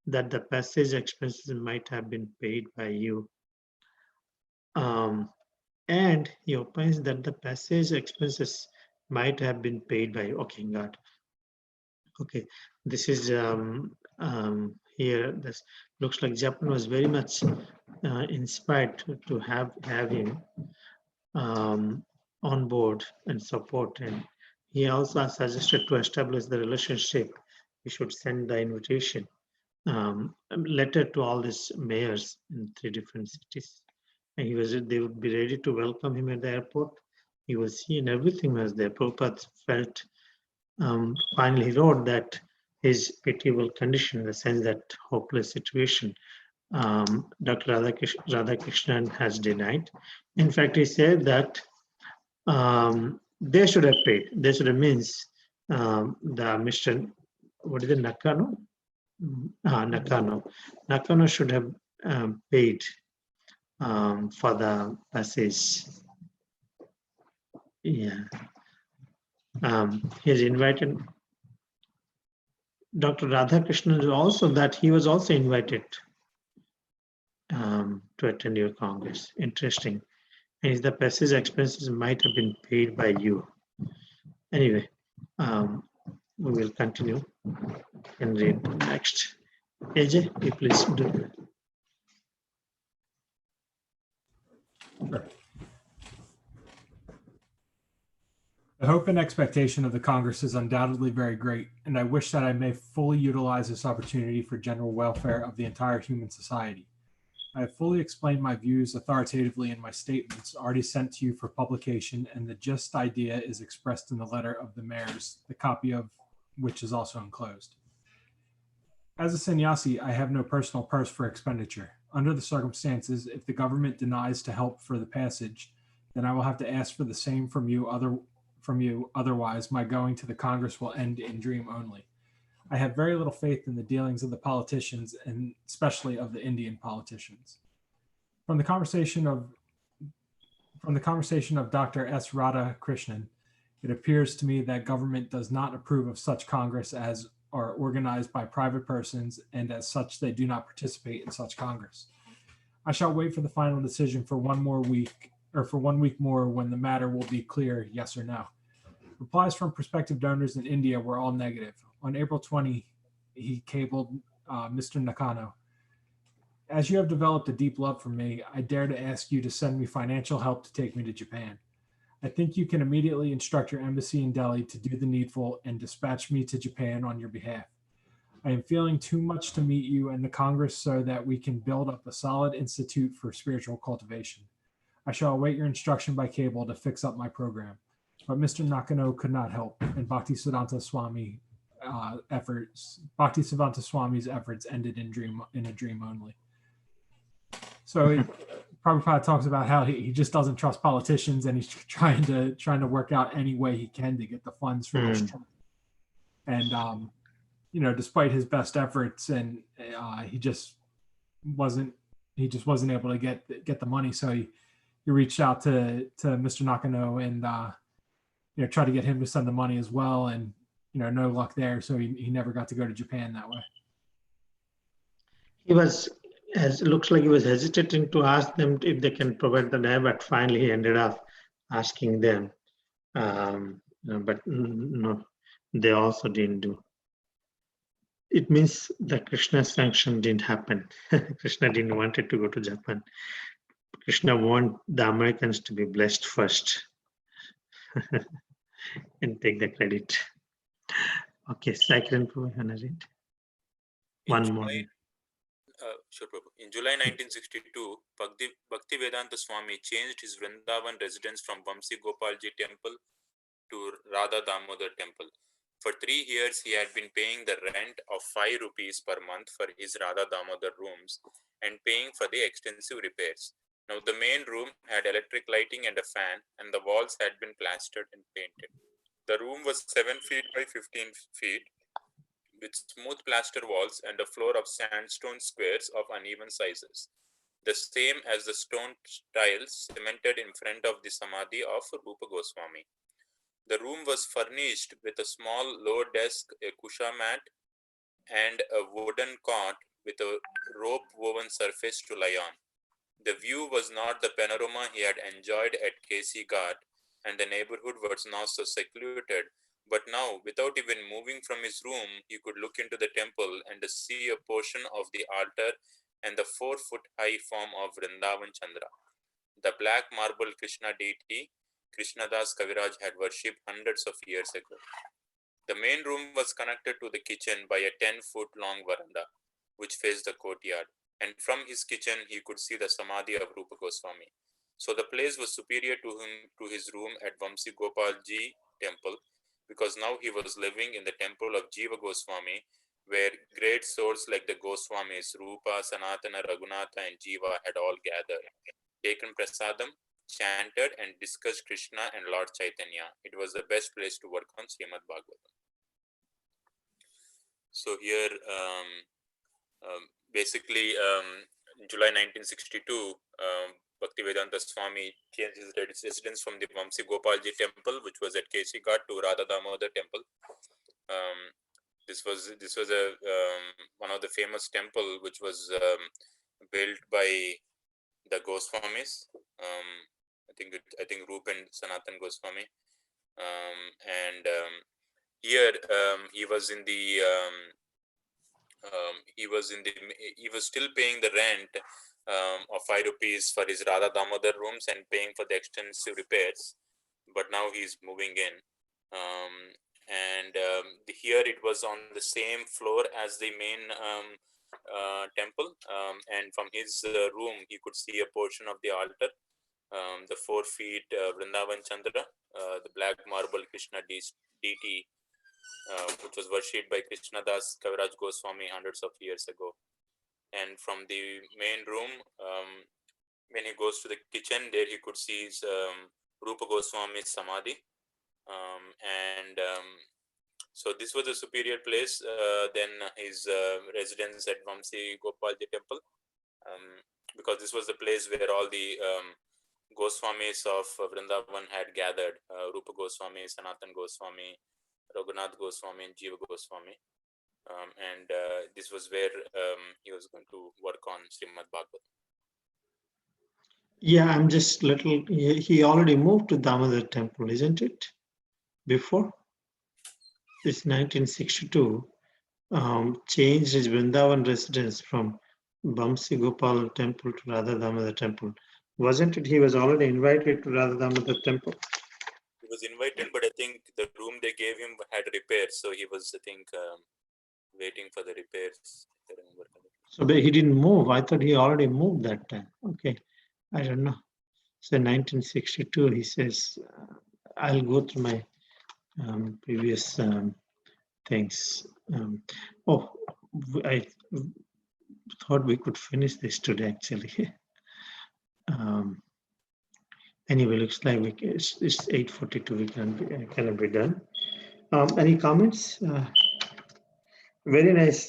that the passage expenses might have been paid by you. And he opines that the passage expenses might have been paid by, okay, God. Okay, this is here. This looks like Japan was very much inspired to have him on board and support. And he also suggested to establish the relationship. We should send the invitation letter to all these mayors in 3 different cities. And they would be ready to welcome him at the airport. He was seen, everything was there. Prabhupada felt, finally he wrote that his pitiable condition, in the sense that hopeless situation, Dr. Radhakrishnan has denied. In fact, he said that they should have paid. They should have means the Mr. What is it, Nakano? Nakano. Nakano should have paid for the passage. Yeah. He has invited Dr. Radhakrishnan also, that he was also invited to attend your Congress. Interesting. And the passage expenses might have been paid by you. Anyway, we will continue and read next. AJ, you please do. Sure. The hope and expectation of the Congress is undoubtedly very great, and I wish that I may fully utilize this opportunity for general welfare of the entire human society. I have fully explained my views authoritatively in my statements already sent to you for publication, and the gist idea is expressed in the letter of the mayors, the copy of which is also enclosed. As a sannyasi, I have no personal purse for expenditure. Under the circumstances, if the government denies to help for the passage, then I will have to ask for the same from you. Otherwise, my going to the Congress will end in dream only. I have very little faith in the dealings of the politicians, and especially of the Indian politicians. From the conversation of Dr. S. Radhakrishnan, it appears to me that government does not approve of such Congress as are organized by private persons, and as such they do not participate in such Congress. I shall wait for the final decision for 1 week more, when the matter will be clear, yes or no. Replies from prospective donors in India were all negative. On April 20, he cabled Mr. Nakano, "As you have developed a deep love for me, I dare to ask you to send me financial help to take me to Japan. I think you can immediately instruct your embassy in Delhi to do the needful and dispatch me to Japan on your behalf. I am feeling too much to meet you and the Congress so that we can build up a solid institute for spiritual cultivation. I shall await your instruction by cable to fix up my program." But Mr. Nakano could not help, and Bhaktisiddhanta Swami's efforts ended in a dream only. So Prabhupada talks about how he just doesn't trust politicians, and he's trying to work out any way he can to get the funds for this trip. And despite his best efforts, and he just wasn't able to get the money. So he reached out to Mr. Nakano and try to get him to send the money as well, and no luck there. So he never got to go to Japan that way. It looks like he was hesitating to ask them if they can provide the day, but finally he ended up asking them. But no, they also didn't do. It means that Krishna's sanction didn't happen. Krishna didn't want it to go to Japan. Krishna wanted the Americans to be blessed first and take the credit. Okay, second read. One more. Sure, Prabhu. In July 1962, Bhaktivedanta Swami changed his Vrindavan residence from Vamsi Gopalji temple to Radha Damodar temple. For 3 years, he had been paying the rent of 5 rupees per month for his Radha Damodar rooms and paying for the extensive repairs. Now, the main room had electric lighting and a fan, and the walls had been plastered and painted. The room was 7 feet by 15 feet, with smooth plaster walls and a floor of sandstone squares of uneven sizes, the same as the stone tiles cemented in front of the Samadhi of Rupa Goswami. The room was furnished with a small low desk, a kusha mat, and a wooden cot with a rope woven surface to lie on. The view was not the panorama he had enjoyed at KC Ghat, and the neighborhood was not so secluded. But now, without even moving from his room, he could look into the temple and see a portion of the altar and the 4-foot-high form of Vrindavan Chandra, the black marble Krishna deity Krishnadas Kaviraj had worshipped hundreds of years ago. The main room was connected to the kitchen by a 10-foot-long veranda, which faced the courtyard, and from his kitchen he could see the Samadhi of Rupa Goswami. So the place was superior to his room at Vamsi Gopalji temple, because now he was living in the temple of Jiva Goswami, where great souls like the Goswamis, Rupa, Sanatana, Raghunatha, and Jiva had all gathered, taken prasadam, chanted, and discussed Krishna and Lord Chaitanya. It was the best place to work on Srimad Bhagavatam. So here, basically, in July 1962, Bhaktivedanta Swami changed his residence from the Vamsi Gopalji temple, which was at KC Ghat, to Radha Damodar temple. This was a one of the famous temple which was built by the Goswamis. I think Rup and Sanatan Goswami, and here he was still paying the rent of 5 rupees for his Radha Damodar rooms and paying for the extensive repairs, but now he's moving in, and here it was on the same floor as the main temple, and from his room he could see a portion of the altar, the 4 feet Vrindavan Chandra, the black marble Krishna deity, which was worshipped by Krishnadas Kaviraj Goswami hundreds of years ago. And from the main room, when he goes to the kitchen, there he could see his Rupa Goswami's Samadhi. So this was a superior place than his residence at Vamsi Gopalji temple, because this was the place where all the Goswamis of Vrindavan had gathered, Rupa Goswami, Sanatan Goswami, Raghunath Goswami, and Jiva Goswami. And this was where he was going to work on Srimad Bhagavatam. Yeah, I'm just little, he already moved to Damodar temple, isn't it? Before? This 1962, changed his Vrindavan residence from Vamsi Gopal temple to Radha Damodar temple. Wasn't it? He was already invited to Radha Damodar temple. He was invited, but I think the room they gave him had repairs, so he was, I think, waiting for the repairs. So he didn't move. I thought he already moved that time. Okay, I don't know. So 1962, he says, I'll go through my previous things. I thought we could finish this today, actually. Anyway, looks like it's 8:42. We can be done. Any comments? Very nice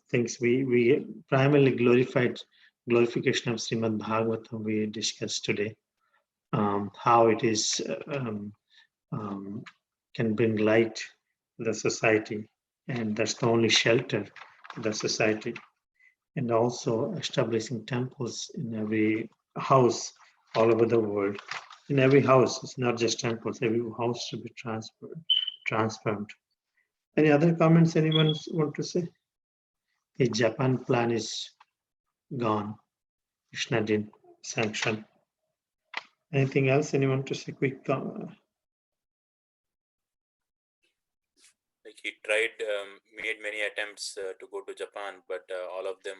things. We primarily glorification of Srimad Bhagavatam we discussed today. How it is can bring light to the society, and that's the only shelter to the society. And also establishing temples in every house all over the world. In every house, it's not just temples, every house should be transformed. Any other comments anyone want to say? The Japan plan is gone. Krishna didn't sanction. Anything else anyone to say? Quick comment? Like he tried, made many attempts to go to Japan, but all of them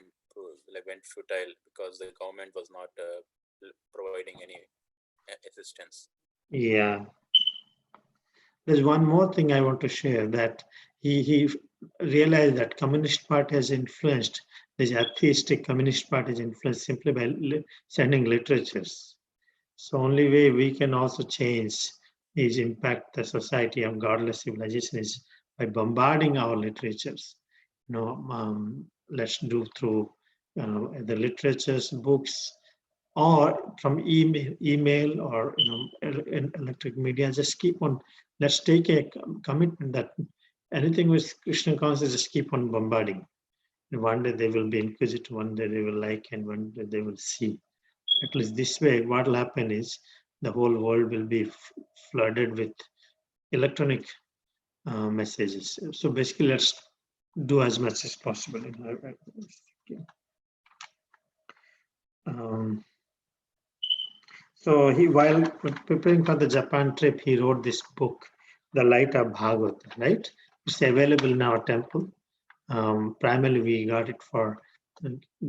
went futile because the government was not providing any assistance. Yeah. There's one more thing I want to share, that he realized that Communist Party has influenced, this atheistic Communist Party is influenced simply by sending literatures. So only way we can also change is impact the society of godless civilization is by bombarding our literatures. Let's do through the literatures, books, or from email or electric media. Just keep on. Let's take a commitment that anything with Krishna consciousness, just keep on bombarding. And one day they will be inquisitive, one day they will like, and one day they will see. At least this way, what will happen is the whole world will be flooded with electronic messages. So basically, let's do as much as possible. So he, while preparing for the Japan trip, he wrote this book, The Light of Bhagavata, right? It's available in our temple. Primarily, we got it for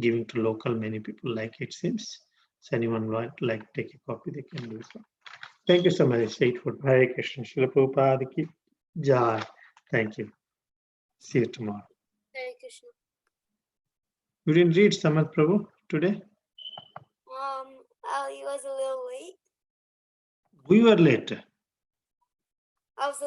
giving to local, many people like it seems. So anyone want to like take a copy, they can do so. Thank you so much. Stay for Hare Krishna. Srila Prabhupada ki jai. Thank you. See you tomorrow. Hare Krishna. You didn't read Samat Prabhu today? He was a little late. We were late. I was a